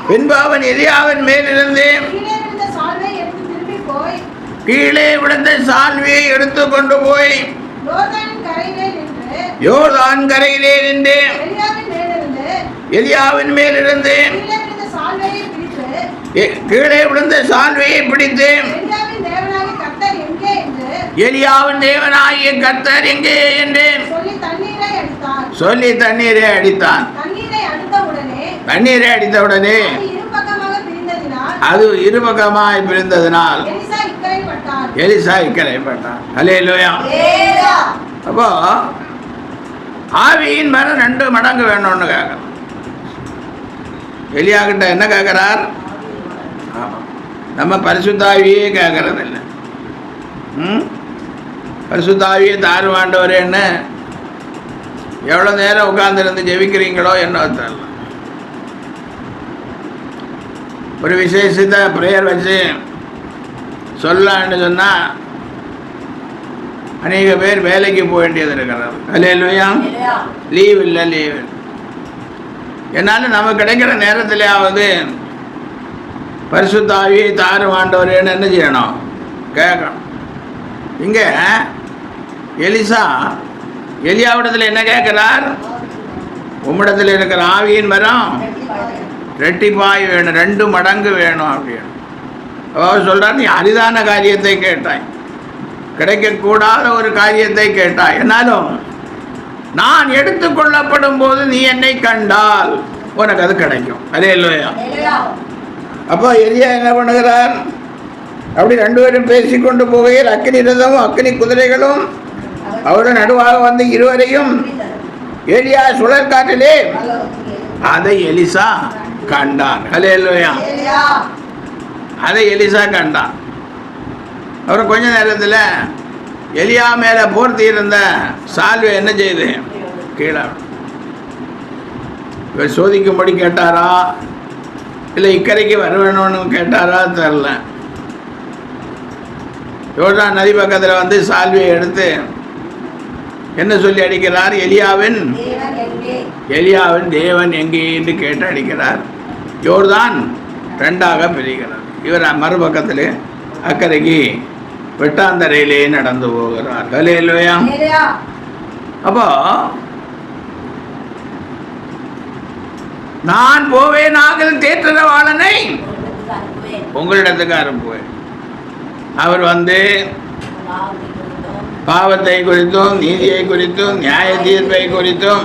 பின்பு அவன் எலியாவின் மேலிருந்து கீழே விழுந்த சால்வையை எடுத்து கொண்டு போய் யோர்தான் கரையிலே நின்று எலியாவின் மேலிருந்து கீழே விழுந்த சால்வையை பிடித்து, எலியாவின் தேவனாகிய கர்த்தர் எங்கே என்று சொல்லி தண்ணீரை அடித்தான். தண்ணீரை அடித்தவுடனே அது இருபக்கமாய் பிரிந்ததினால் எலிசா இக்கரைப்பட்டான். அல்லேலூயா. அப்போ ஆவியின் மரம் 2 மடங்கு வேணும்னு கேட்கறார். எலியா கிட்ட என்ன கேட்கிறார்? நம்ம பரிசுத்தாவியே கேட்கறது இல்லை. பரிசுத்தாவியை தாருவாண்டவரேன்னு எவ்வளோ நேரம் உட்கார்ந்துருந்து ஜெபிக்கிறீங்களோ என்ன தெரியல. ஒரு விசேஷத்தை ப்ரேயர் வச்சு சொல்லலான்னு சொன்னால் அநேக பேர் வேலைக்கு போக வேண்டியது இருக்கிறார். அல்லேலூயா. லீவ் இல்லை, லீவ். என்னால் நமக்கு கிடைக்கிற நேரத்திலேயாவது பரிசுத்த ஆவியை தாரும் ஆண்டவரேன்னு என்ன செய்யணும்? கேட்கணும். இங்கே எலிசா எலியாவிடத்தில் என்ன கேட்கிறார்? உம்மிடத்தில் இருக்கிற ஆவியின் மரம் ரெட்டிப்பாய் வேணும், 2 மடங்கு வேணும் அப்படின்னு. அவர் சொல்கிறார், நீ அரிதான காரியத்தை கேட்டாய், கிடைக்கக்கூடாத ஒரு காரியத்தை கேட்டாய், என்னாலும் நான் எடுத்துக்கொள்ளப்படும் போது நீ என்னை கண்டால் உனக்கு அது கிடைக்கும். அல்லேலூயா. அப்போ எலியா என்ன பண்ணுகிறார்? அப்படி 2 பேரும் பேசிக்கொண்டு போகையில் அக்னி ரதமும் அக்னி குதிரைகளும் அவருடன் நடுவாக வந்து இருவரையும் எலியா சுழல் காட்டிலே அதை எலிசா கண்டான். அல்லேலூயா. அதை எலிசா கண்டான். அப்புறம் கொஞ்ச நேரத்தில் எலியா மேலே போர்த்தி இருந்த சால்வை என்ன செய்யுது? கீழே. இவர் சோதிக்கும்படி கேட்டாரா இல்லை இக்கரைக்கு வர வேணும்னு கேட்டாரா தெரில. யோர்தான் நதி பக்கத்தில் வந்து சால்வையை எடுத்து என்ன சொல்லி அடிக்கிறார்? எலியாவின் தேவன் எங்கே என்று கேட்டு அடிக்கிறார். யோர்தான் 2ஆக பிரிகிறார். இவர் மறுபக்கத்தில் அக்கறைக்கு வெட்டாந்தரையிலே நடந்து போகிறார். அல்லேலூயா. அப்போ நான் போவேன் ஆகில் தேற்றவாளனை உங்களிடத்துக்கு அனுப்புவேன். அவர் வந்து பாவத்தை குறித்தும் நீதியை குறித்தும் நியாய தீர்ப்பை குறித்தும்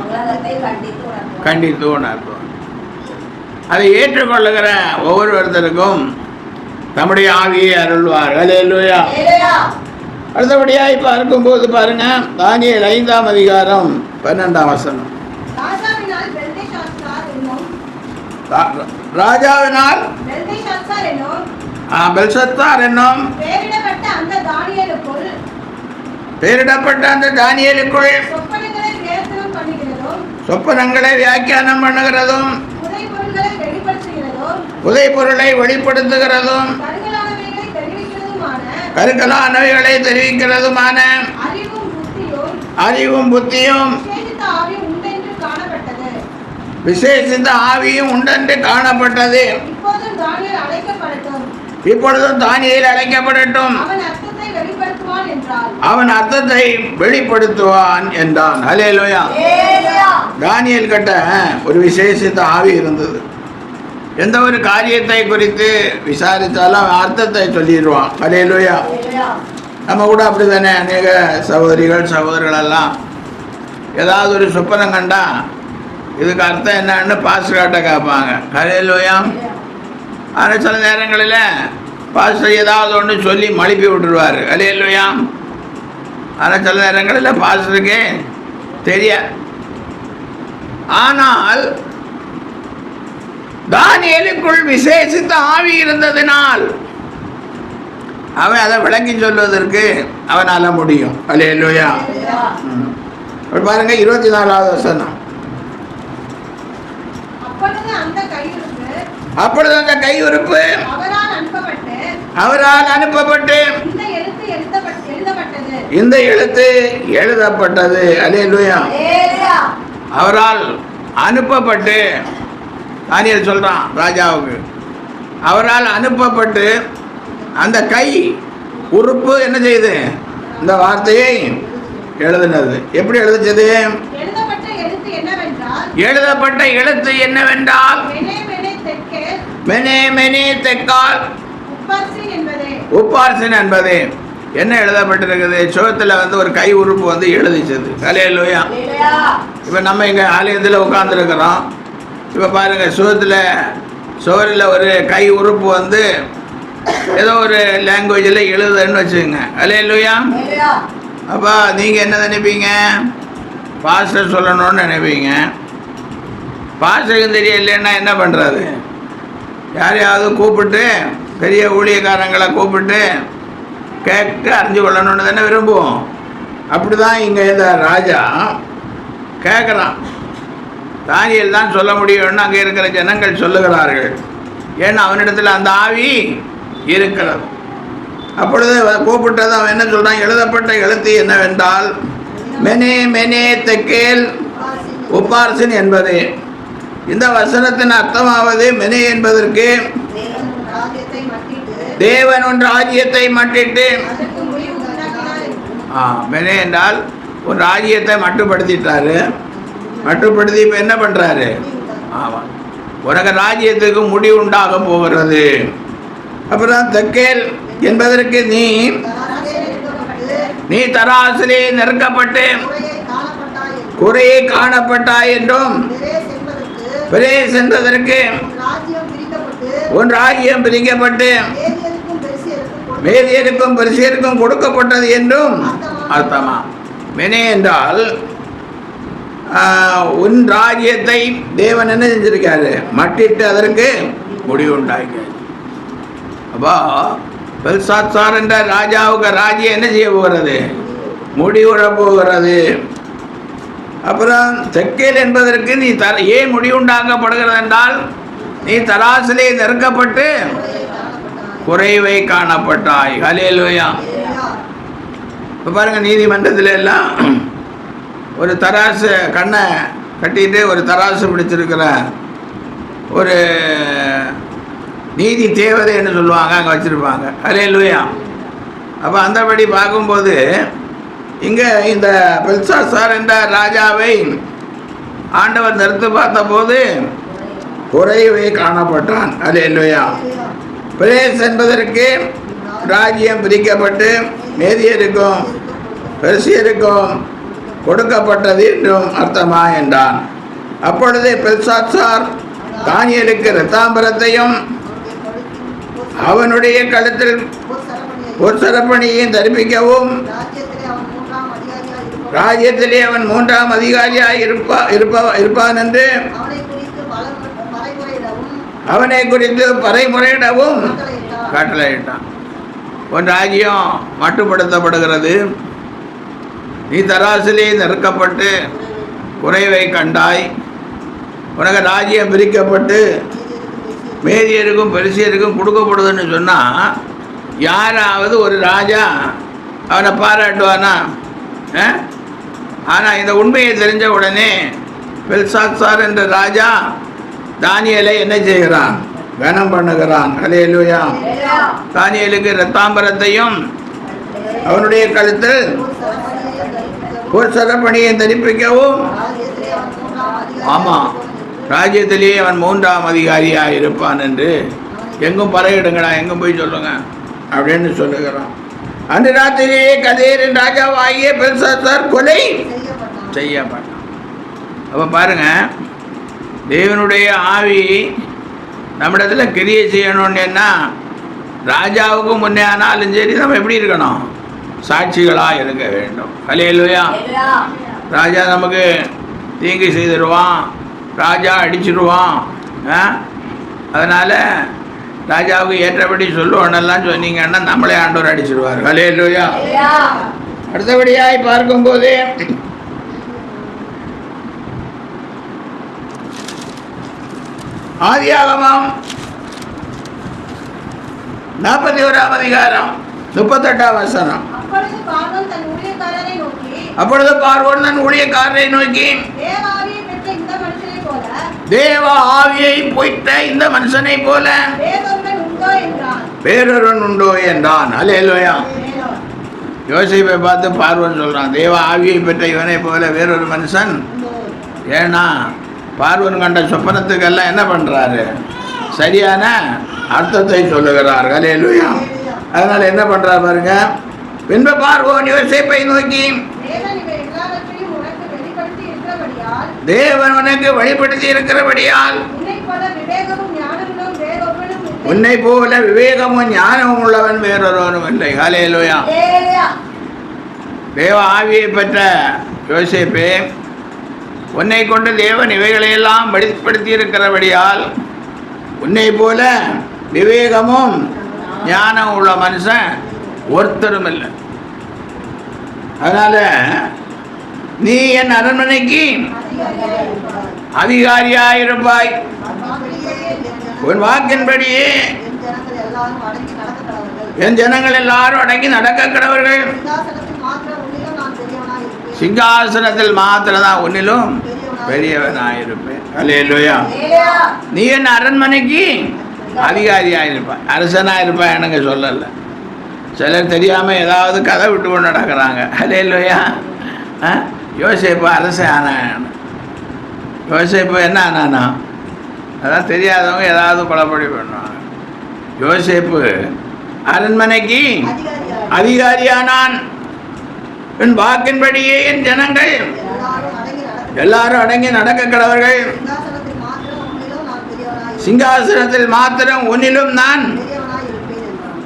கண்டித்து உணர்த்தும். அதை ஏற்றுக்கொள்ளுகிற ஒவ்வொருவருத்தருக்கும் தம்முடைய ஆவியை அருள்வார். அல்லேலூயா. அடுத்தபடியாக பார்க்கும்போது பாருங்க, தானியேல் 5ஆம் அதிகாரம் 12ஆம் வசனம். ராஜாவினால் பெல்ஷத்சார் என்னும் பெயரிடப்பட்ட அந்த தானியேலுக்குள் சொப்பனங்களை வியாக்கியானம் பண்ணுகிறதும் புதை பொருளை வெளிப்படுத்துகிறதும் கருக்கலானவைகளை தெரிவிக்கிறதுமான அறிவும் புத்தியும் விசேஷித்த ஆவியும் உண்டென்று காணப்பட்டது. இப்பொழுதும் தானியேல் அழைக்கப்படட்டும், அவன் அர்த்தத்தை வெளிப்படுத்துவான் என்றான். அல்லேலூயா. தானியேல் கிட்ட ஒரு விசேஷித்த ஆவி இருந்தது. எந்த ஒரு காரியத்தை குறித்து விசாரித்தாலும் அவன் அர்த்தத்தை சொல்லிடுவான். அல்லேலூயா. நம்ம கூட அப்படி தானே, அநேக சகோதரிகள் சகோதரர்களெல்லாம் ஏதாவது ஒரு சொப்பனம் கண்டா இதுக்கு அர்த்தம் என்னன்னு பாஸ்டர்கிட்ட கேட்பாங்க. அல்லேலூயா. ஆனால் சில நேரங்களில் பாஸ்டர் ஏதாவது ஒன்று சொல்லி மழுப்பி விட்டுருவார். அல்லேலூயா. ஆனால் சில நேரங்களில் பாஸ்டருக்கே தெரியாது. ஆனால் தானியேலுக்குள் விசேஷித்த ஆவி இருந்ததினால் அவன் அதை விளங்கி சொல்வதற்கு அவனால் முடியும். அல்லேலூயா. பாருங்க 24வது வசனம். அப்பொழுது அந்த கையுறுப்பு அவரால் அனுப்பப்பட்டு இந்த எழுத்து எழுதப்பட்டது. அல்லேலூயா. அவரால் அனுப்பப்பட்டு, தானியேல் சொல்றான் ராஜாவுக்கு, அவரால் அனுப்பப்பட்டு அந்த கை உறுப்பு என்ன செய்யுது? இந்த வார்த்தையை எழுதினது. எப்படி எழுதிச்சது? எழுதப்பட்ட எழுத்து என்னவென்றால் மெனே மெனே தெக்கால் உப்பார்சின் என்பது. என்ன எழுதப்பட்டிருக்குது? சுவத்தில் வந்து ஒரு கை உறுப்பு வந்து எழுதிச்சது. அல்லேலூயா. இப்போ நம்ம இங்கே ஆலயத்தில் உட்கார்ந்துருக்கிறோம். இப்போ பாருங்க, சுவரில் ஒரு கை உறுப்பு வந்து ஏதோ ஒரு லாங்குவேஜில் எழுதுன்னு வச்சுக்கோங்க. அல்லேலூயா. அப்போ நீங்கள் என்ன நினைப்பீங்க? பாஸ்டர் சொல்லணும்னு நினைப்பீங்க. பாஸ்டருக்கு தெரியலைன்னா என்ன பண்ணுறது? யாரையாவது கூப்பிட்டு, பெரிய ஊழியக்காரங்களை கூப்பிட்டு கேட்டு அறிஞ்சு கொள்ளணும்னு தானே விரும்புவோம். அப்படி தான் இங்கே இந்த ராஜா கேட்குறான். தானியேல் தான் சொல்ல முடியும்னு அங்கே இருக்கிற ஜனங்கள் சொல்லுகிறார்கள். ஏன்னா அவனிடத்தில் அந்த ஆவி இருக்கிறது. அப்பொழுது கூப்பிட்டது அவன் என்ன சொல்கிறான்? எழுதப்பட்ட எழுத்து என்னவென்றால் மெனே மெனே தெக்கேல் உப்பார்சின் என்பது. இந்த வசனத்தின் அர்த்தமாவது மெனே என்பதற்கு தேவன் ஒன்று ராஜ்யத்தை மட்டிட்டு, மெனே என்றால் ஒரு ராஜ்யத்தை மட்டுப்படுத்திட்டாரு. மட்டுப்படுத்தி இப்போ என்ன பண்ணுறாரு? ஆமாம், உனக்கு ராஜ்யத்துக்கு முடிவு உண்டாக போகிறது. அப்புறம் தெக்கேல் என்பதற்கு நீ தராசிலே நெருக்கப்பட்டு குறையை காணப்பட்டாய் என்றும், பிரேஸ் என்பதற்கு உன் ராஜ்யம் பிரிக்கப்பட்டு மேதியருக்கும் பெருசியருக்கும் கொடுக்கப்பட்டது என்றும் அர்த்தமா. மெனே என்றால் உன் ராஜ்யத்தை தேவன் என்ன செஞ்சிருக்காரு? மட்டிட்டு அதற்கு முடிவு உண்டாங்க. அப்போ பெல்ஷாத்சார் என்ற ராஜாவுக்கு ராஜ்யம் என்ன செய்ய போகிறது? முடிவுட போகிறது. அப்புறம் தெக்கேல் என்பதற்கு நீ ஏன் முடிவுண்டாக்கப்படுகிறது என்றால் நீ தராசிலே நெருக்கப்பட்டு குறைவை காணப்பட்டாய். அல்லேலூயா. இப்போ பாருங்கள், நீதிமன்றத்தில் எல்லாம் ஒரு தராசு கண்ணை கட்டிட்டு ஒரு தராசு பிடிச்சிருக்கிற ஒரு நீதி தேவதைன்னு சொல்லுவாங்க, அங்கே வச்சுருப்பாங்க. அல்லேலூயா. அப்போ அந்தபடி பார்க்கும்போது இங்கே இந்த பெல்ஷாத்சார் என்ற ராஜாவை ஆண்டவர் நிறுத்து பார்த்தபோது குறைவே காணப்பட்டான். அல்லேலூயா. பிரேஸ் என்பதற்கு ராஜ்யம் பிரிக்கப்பட்டு மேதியருக்கும் பெர்சியருக்கும் கொடுக்கப்பட்டது என்றும் அர்த்தமா என்றான். அப்பொழுது பெல்சாத்சார் தானியேலுக்கு இரத்தாம்பரத்தையும் அவனுடைய கழுத்தில் ஒரு சரப்பணியையும் தரிப்பிக்கவும் ராஜ்யத்திலே அவன் 3ஆம் அதிகாரியாய் இருப்பான் என்று அவனை குறித்து பறைமுறையிடவும் கட்டளையிட்டான். உன் ராஜ்யம் மட்டுப்படுத்தப்படுகிறது. நீ தராசிலே நெருக்கப்பட்டு குறைவை கண்டாய். உனக்கு ராஜ்யம் பிரிக்கப்பட்டு மேதியருக்கும் பெருசியருக்கும் கொடுக்கப்படுதுன்னு சொன்னால் யாராவது ஒரு ராஜா அவனை பாராட்டுவானா? ஆனால் இந்த உண்மையை தெரிஞ்ச உடனே பெல்சாத்சார் என்ற ராஜா தானியேலை என்ன செய்கிறான்? கனம் பண்ணுகிறான். அல்லேலூயா. தானியேலுக்கு இரத்தாம்பரத்தையும் அவனுடைய கழுத்தில் ஒரு சரப்பணியை தரிப்பிக்கவும், ஆமாம், ராஜ்யத்திலேயே அவன் 3ஆம் அதிகாரியாக இருப்பான் என்று எங்கும் பறையிடுங்கடா, எங்கும் போய் சொல்லுங்க அப்படின்னு சொல்லுகிறான். அன்று ராத்திரியே கதேரின் ராஜாவாகிய பெல்சாத்சார் கொலை செய்யப்பட்டான். அப்போ பாருங்க, தேவனுடைய ஆவி நம்மிடத்தில் கிரியை செய்யணும்னா ராஜாவுக்கு முன்னே ஆனாலும் சரி நம்ம எப்படி இருக்கணும்? சாட்சிகளாக இருக்க வேண்டும். அல்லேலூயா. ராஜா நமக்கு தீங்கு செய்திருவான், ராஜா அடிச்சிடுவான். அதனால் ராஜாவுக்கு ஏற்றபடி சொல்லுவானெல்லாம் சொன்னீங்கன்னா நம்மளே ஆண்டவர் அடிச்சிடுவார். அல்லேலூயா. அடுத்தபடியாய் பார்க்கும்போது ஆதியாகமம் 41ஆம் அதிகாரம் 38ஆம் வசனம். அப்பொழுது பார்வோன் தன் ஊழியக்காரரை நோக்கி, தேவ ஆவியை பெற்ற இந்த மனுஷனை போல வேறொருவன் உண்டோ என்றான். அல்லேலூயா. யோசேப்பை பார்த்து பார்வோன் சொல்றான், தேவ ஆவியை பெற்ற இவனை போல வேறொரு மனுஷன். ஏன்னா பார்வன் கண்ட சொப்பனத்துக்கெல்லாம் என்ன பண்றாரு? சரியான அர்த்தத்தை சொல்லுகிறார். அல்லேலூயா. அதனால என்ன பண்றார் பாருங்க. பின்பு பார்வோன் யோசேப்பை நோக்கி, தேவன் உனக்கு வெளிப்படுத்தி இருக்கிறபடியால் உன்னை போல விவேகமும் ஞானமும் உள்ளவன் வேறொருவனும் இல்லை. அல்லேலூயா. தேவ ஆவியை பெற்ற யோசேப்பே, உன்னை கொண்டு தேவன் இவைகளையெல்லாம் வெளிப்படுத்தி இருக்கிறபடியால் உன்னை போல விவேகமும் ஞானம் உள்ள மனுஷன் ஒருத்தரும் இல்லை. அதனால நீ என் அரண்மனைக்கு அதிகாரியாயிருப்பாய். உன் வாக்கின்படியே என் ஜனங்கள் எல்லாரும் அடங்கி நடக்க கடவர்கள். சிங்காசனத்தில் மாத்திரதான் உன்னிலும் பெரியவனாயிருப்பேன். அல்லேலூயா. நீ என் அரண்மனைக்கு அதிகாரியாயிருப்பாய், அரசனாயிருப்பாய். எனக்கு சொல்லல. சிலர் தெரியாம ஏதாவது கதை விட்டு கொண்டு நடக்கிறாங்க. அல்லேலூயா. யோசேப்பு அரசன் ஆனான். யோசேப்பு என்ன ஆனானா? அதான் தெரியாதவங்க ஏதாவது குழப்படி பண்ணுவாங்க. யோசேப்பு அரண்மனைக்கு அதிகாரியானான். என் வாக்கின்படியே என் ஜனங்கள் எல்லாரும் அடங்கி நடக்க கடவர்கள். சிங்காசனத்தில் மாத்திரம் உன்னிலும் நான்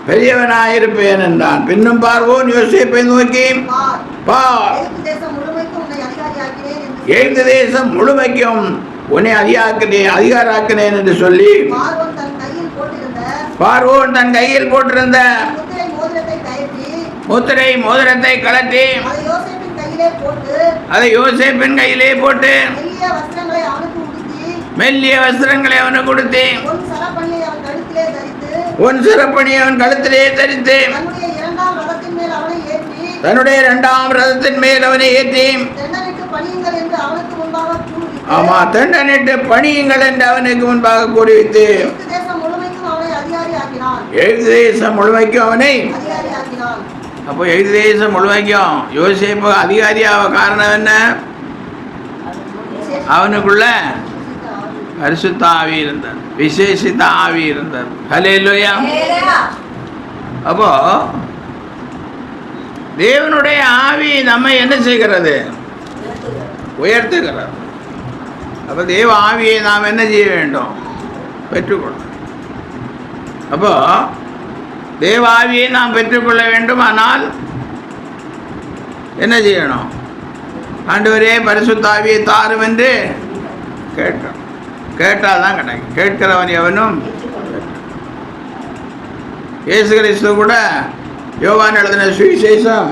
பெரியவனாயிருப்பேன் என்றான். பின்னும் பார்வோன் யோசேப்பை நோக்கி, பார், எகிப்து தேசம் முழுமைக்கும் உன்னை அதிகாராக்கினேன் என்று சொல்லி பார்வோன் தன் கையில் போட்டிருந்த முத்திரை மோதிரத்தை கலட்டி அதை யோசேப்பின் கையிலே போட்டு மெல்லிய வஸ்திரங்களை அவனுக்கு கொடுத்து உன் சிறப்பணி அவன் கழுத்திலே தரித்து தன்னுடைய 2ஆம் ரதத்தின் மேல் அவனை ஏற்றி, ஆமா, தண்டனிட்டு பணியுங்கள் என்று அவனுக்கு முன்பாக கூறிவித்து எகிப்து தேசம் முழுமைக்கும் அவனை. அப்போ எகிப்து தேசம் முழுமைக்கும் யோசேப்பு அதிகாரியாக காரணம் என்ன? அவனுக்குள்ள பரிசுத்த ஆவி இருந்தார், விசேஷித்த ஆவி இருந்தார். ஹல்லேலூயா. அப்போ தேவனுடைய ஆவி நம்மை என்ன செய்கிறது? உயர்த்துகிறது. அப்போ தேவ ஆவியை நாம் என்ன செய்ய வேண்டும்? பெற்றுக்கொள்ள. அப்போ தேவ ஆவியை நாம் பெற்றுக்கொள்ள வேண்டும். ஆனால் என்ன செய்யணும்? ஆண்டவரே பரிசுத்த ஆவியை தாரும் என்று கேட்கணும். கேட்டால் தான் கிடைக்கும். கேட்கிறவன் எவனும். இயேசு கிறிஸ்து கூட யோவான் எழுதின சுவிசேஷம்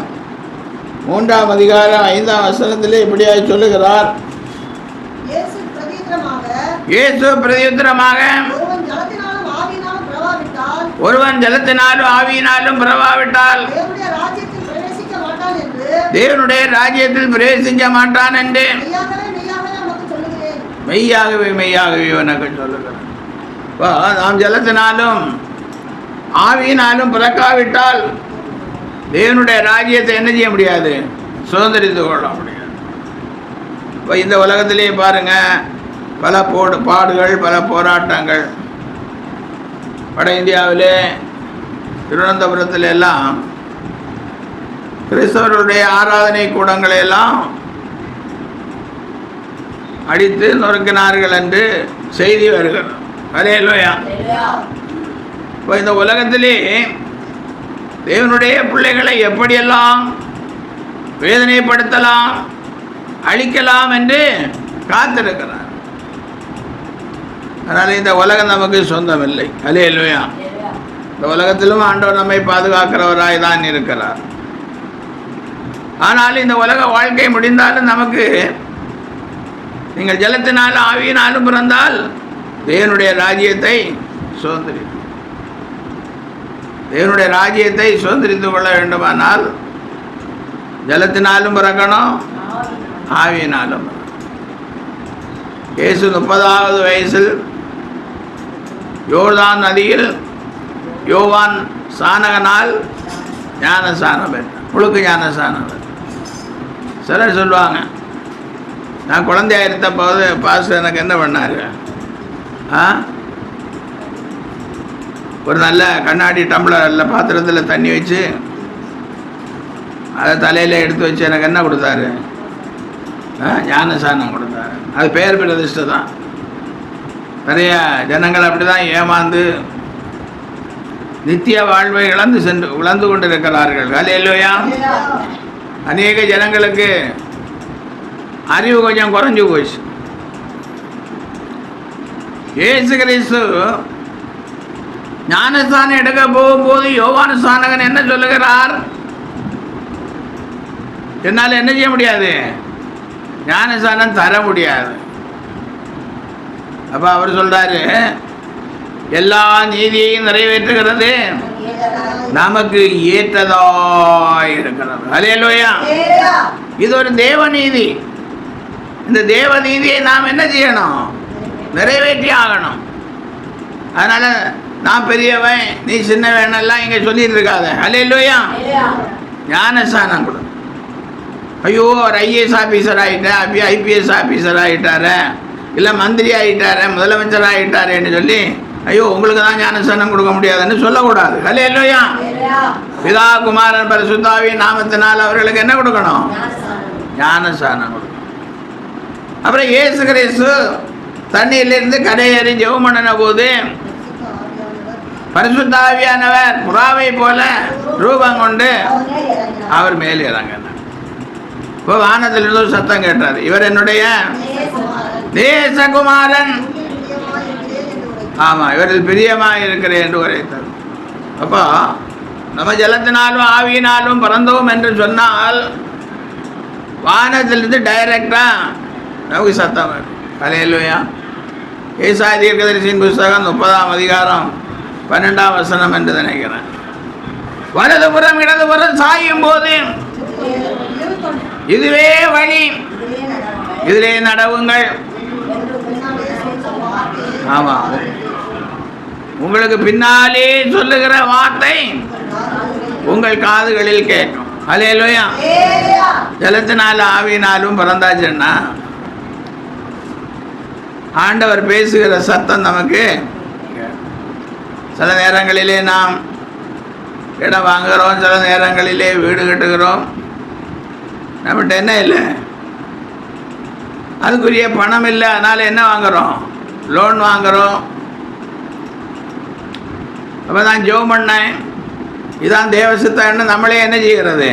3ஆம் அதிகாரம் 5ஆம் வசனத்திலே இப்படியாய் சொல்லுகிறார். இயேசு பிரதியுத்தரமாக, ஒருவன் ஜலத்தினாலும் ஆவியினாலும் பிறவாவிட்டால் தேவனுடைய ராஜ்யத்தில் பிரவேசிக்க மாட்டான் என்று மெய்யாகவே மெய்யாகவே உனக்கு சொல்லுகிறேன். நாம் ஜலத்தினாலும் ஆவியினாலும் பிறக்காவிட்டால் தேவனுடைய ராஜ்யத்தை என்ன செய்ய முடியாது? சுதந்திரித்து கொள்ள முடியாது. இப்போ இந்த உலகத்திலே பாருங்கள், பல பாடுகள், பல போராட்டங்கள். வட இந்தியாவிலே திருவனந்தபுரத்தில் எல்லாம் கிறிஸ்தவர்களுடைய ஆராதனை கூடங்களை எல்லாம் அடித்து நொறுக்கினார்கள் என்று செய்தி வருகிறது. ஹல்லேலூயா. இப்போ இந்த உலகத்திலே தேவனுடைய பிள்ளைகளை எப்படியெல்லாம் வேதனைப்படுத்தலாம், அழிக்கலாம் என்று காத்திருக்கிறார். அதனால் இந்த உலகம் நமக்கு சொந்தமில்லை. ஹல்லேலூயா. இந்த உலகத்திலும் ஆண்டவர் நம்மை பாதுகாக்கிறவராய் தான் இருக்கிறார். ஆனால் இந்த உலக வாழ்க்கை முடிந்தாலும் நமக்கு, நீங்கள் ஜலத்தினாலும் ஆவியினாலும் பிறந்தால் தேவனுடைய ராஜ்யத்தை சுதந்திரி தேவனுடைய ராஜ்யத்தை சுதந்திரித்து கொள்ள வேண்டுமானால் ஜலத்தினாலும் பிறக்கணும், ஆவியினாலும். இயேசு 30வது வயசில் யோர்தான் நதியில் யோவான் சானகனால் ஞானஸ்நானம் பெற்றார். முழுக்க ஞானஸ்நானம் பெற்றார். சிலர் சொல்லுவாங்க, நான் குழந்தையாக இருந்த போது பாஸ்டர் எனக்கு என்ன பண்ணார்? ஒரு நல்ல கண்ணாடி டம்ளரில் பாத்திரத்தில் தண்ணி வச்சு அதை தலையில் எடுத்து வச்சு எனக்கு என்ன கொடுத்தாரு? ஞானஸ்நானம் கொடுத்தாரு. அது பெயர் பிரதிஷ்டை தான். நிறைய ஜனங்கள் அப்படி தான் ஏமாந்து நித்திய வாழ்வை இழந்து கொண்டிருக்கிறார்கள். ஹல்லேலூயா. அநேக ஜனங்களுக்கு அறிவு கொஞ்சம் குறைஞ்சு போச்சு. இயேசு கிறிஸ்து ஞானஸ்நானம் எடுக்க போகும்போது யோவான் ஸ்நானகன் என்ன சொல்லுகிறார்? என்னால் என்ன செய்ய முடியாது? ஞானஸ்நானம் தர முடியாது. அப்போ அவர் சொல்றாரு, எல்லா நீதியையும் நிறைவேற்றுகிறது நமக்கு ஏற்றதாய் இருக்கிறது. ஹல்லேலூயா. இது ஒரு தேவ நீதி. இந்த தேவ நீதியை நாம் என்ன செய்யணும்? நிறைவேற்றி ஆகணும். அதனால நான் பெரியவன், நீ சின்னவன் எல்லாம் இங்கே சொல்லிட்டு இருக்காத. ஹல்லேலூயா. ஞானஸ்நானம் கொடு. ஐயோ ஒரு ஐஏஎஸ் ஆஃபீஸர் ஆகிட்டார், ஐபிஎஸ் ஆஃபீஸர் ஆகிட்டாரு, இல்லை மந்திரி ஆகிட்டாரு, முதலமைச்சர் ஆகிட்டாருன்னு சொல்லி ஐயோ உங்களுக்கு தான் ஞானஸ்நானம் கொடுக்க முடியாதுன்னு சொல்லக்கூடாது. ஹல்லேலூயா. பிதா குமாரன் பரிசுத்த ஆவியின் நாமத்தினால் அவர்களுக்கு என்ன கொடுக்கணும்? ஞானஸ்நானம் கொடுக்கணும். அப்புறம் இயேசு கிறிஸ்து தண்ணியிலிருந்து கரையேறி ஜெபம் பண்ணின போது பரிசுத்த ஆவியானவர் புறாவை போல ரூபம் கொண்டு அவர் மேல் இறங்கினார். இப்போ வானத்திலிருந்து ஒரு சத்தம் கேட்டார், இவர் என்னுடைய நேசகுமாரன், ஆமாம் இவரில் பிரியமாக இருக்கிறேன் என்று உரைத்தார். அப்போ நம்ம ஜலத்தினாலும் ஆவியினாலும் பிறந்தோம் என்று சொன்னால் வானத்திலிருந்து டைரக்டாக நமக்கு சத்தம் வரும். ஹல்லேலூயா. ஏசாயா தீர்க்கதரிசியின் புஸ்தகம் 30ஆம் அதிகாரம் 12ஆம் வசனம் என்று நினைக்கிறேன். வலதுபுறம் இடதுபுறம் சாயும் போது இதுவே வழி, இதிலே நடவுங்கள். ஆமா, உங்களுக்கு பின்னாலே சொல்லுகிற வார்த்தை உங்கள் காதுகளில் கேட்கும். ஹல்லேலூயா. ஜலத்தினாலும் ஆவியினாலும் பிறந்தாச்சுன்னா ஆண்டவர் பேசுகிற சத்தம் நமக்கு. சில நேரங்களிலே நாம் இடம் வாங்குகிறோம், சில நேரங்களிலே வீடு கட்டுகிறோம். நம்மகிட்ட என்ன இல்லை, அதுக்குரிய பணம் இல்லை. அதனால் என்ன வாங்குகிறோம்? லோன் வாங்குகிறோம். அப்போ தான் ஜெபம் பண்ணேன், இதான் தேவசித்தம்னு நம்மளே என்ன செய்கிறது?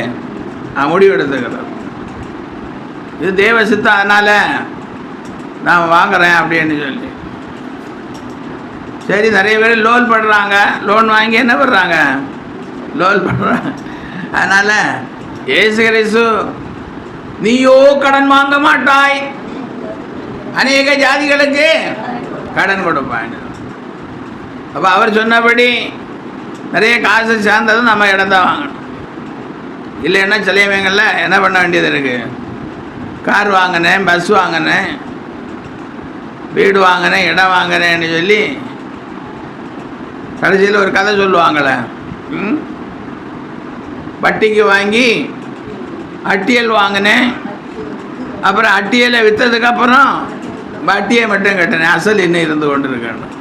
முடிவு எடுத்துக்கிறோம். இது தேவசித்தம், அதனால் நான் வாங்குகிறேன் அப்படின்னு சொல்லி. சரி, நிறைய பேர் லோன் பண்ணுறாங்க. லோன் வாங்கி என்ன பண்ணுறாங்க? லோன் பண்ணுறாங்க. அதனால் இயேசு கிறிஸ்து நீயோ கடன் வாங்க மாட்டாய், அநேக ஜாதிகளுக்கு கடன் கொடுப்பாங்க. அப்போ அவர் சொன்னபடி நிறைய காசு சேர்ந்ததும் நம்ம இடம் தான் வாங்கணும். இல்லைன்னா சிலையவங்களில் என்ன பண்ண வேண்டியது இருக்குது? கார் வாங்கினேன், பஸ் வாங்கினேன், வீடு வாங்கினேன், இடம் வாங்கினேன்னு சொல்லி கடைசியில் ஒரு கதை சொல்லுவாங்களே, வட்டிக்கு வாங்கி அட்டியல் வாங்கினேன், அப்புறம் அட்டியலை விற்றதுக்கப்புறம் வட்டியை மட்டும் கட்டினேன், அசல் இன்னும் இருந்து கொண்டு இருக்கணும்.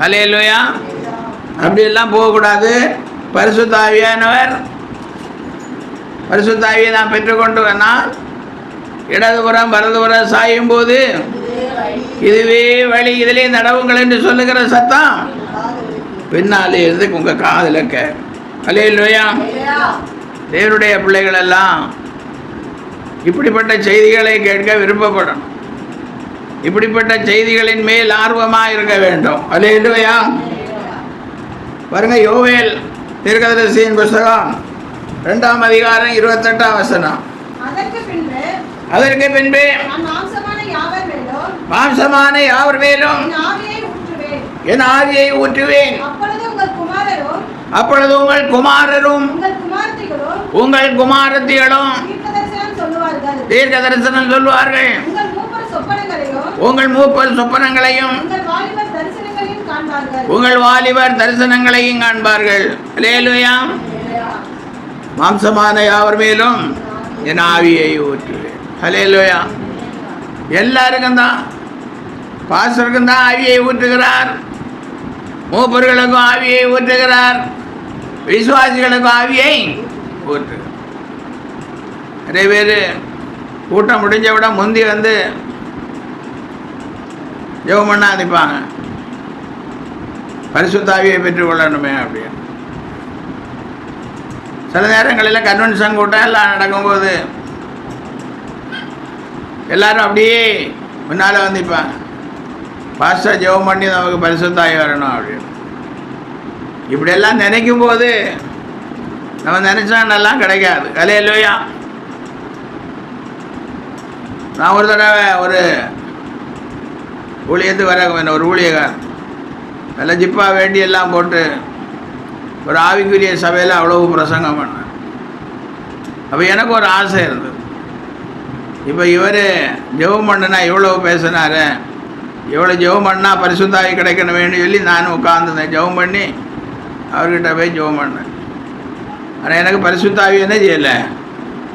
அல்லேலூயா. அப்படியெல்லாம் போகக்கூடாது. பரிசுத்த ஆவியானவர், பரிசுத்த ஆவியை நான் பெற்றுக்கொண்டு வேணால் இடதுபுறம் வலதுபுறம் சாயும் போது இதுவே வழி, இதிலே நடவுங்கள் என்று சொல்லுகிற சத்தம் பின்னாலே இருந்து உங்கள் காதில் கேட்கும். அல்லேலூயா. தேவனுடைய பிள்ளைகள் எல்லாம் இப்படிப்பட்ட செய்திகளை கேட்க விருப்பப்படணும். இப்படிப்பட்ட செய்திகளின் மேல் ஆர்வமாக இருக்க வேண்டும். அல்லேலூயா. பாருங்க, யோவேல் தீர்க்கதரிசியின் புஸ்தகம் 2ஆம் அதிகாரம் 28ஆம் வசனம். அதற்கு பின்பு மாம்சமான யாவர் மேலும் என் ஆவியை ஊற்றுவேன், அப்பொழுது உங்கள் குமாரரும் உங்கள் குமாரத்திகளும் தீர்க்க தரிசனம் சொல்வார்கள், உங்கள் மூப்பர் சொப்பனங்களையும் உங்கள் வாலிபர் தரிசனங்களையும் காண்பார்கள். அல்லேலூயா. மாம்சமான யாவர் மேலும் என் ஆவியை ஊற்றுவேன். அல்லேலூயா. எல்லாருக்கும் தான், பாஸ்டருக்கும் தான் ஆவியை ஊற்றுகிறார், மூப்பர்களுக்கும் ஆவியை ஊற்றுகிறார், விசுவாசிகளுக்கும் ஆவியை ஊற்றுகிறார். நிறைய பேர் கூட்டம் முடிஞ்ச விட முந்தி வந்து ஜெபம் பண்ண அனுப்பாங்க, பரிசுத்த ஆவியை பெற்றுக்கொள்ளணுமே அப்படின்னு. சில நேரங்களில் கன்வென்ஷன் கூட்டம் எல்லாம் நடக்கும்போது எல்லாரும் அப்படியே முன்னால் வந்துப்பாங்க, பாஸ்டர் ஜெபம் பண்ணி நமக்கு பரிசுத்த ஆவி வரணும் அப்படின்னு. இப்படியெல்லாம் நினைக்கும் போது நம்ம நினச்சோன்னெல்லாம் கிடைக்காது. அல்லேலூயா. நான் ஒரு தடவை ஒரு ஊழியத்துக்கு வர ஒரு ஊழியக்கார் நல்ல ஜிப்பா வேண்டி எல்லாம் போட்டு ஒரு ஆவிக்குரிய சபையில் அவ்வளவு பிரசங்கம் பண்ணேன். அப்போ எனக்கு ஒரு ஆசை இருந்தது, இப்போ இவர் ஜெபம் பண்ணுனா இவ்வளவு பேசினார், எவ்வளோ ஜெபம் பண்ணால் பரிசுத்த ஆவி கிடைக்கணுமேனு சொல்லி நானும் உட்காந்துருந்தேன். ஜெபம் பண்ணி அவர்கிட்ட போய் ஜெபம் பண்ணேன். ஆனால் எனக்கு பரிசுத்த ஆவி என்ன செய்யலை,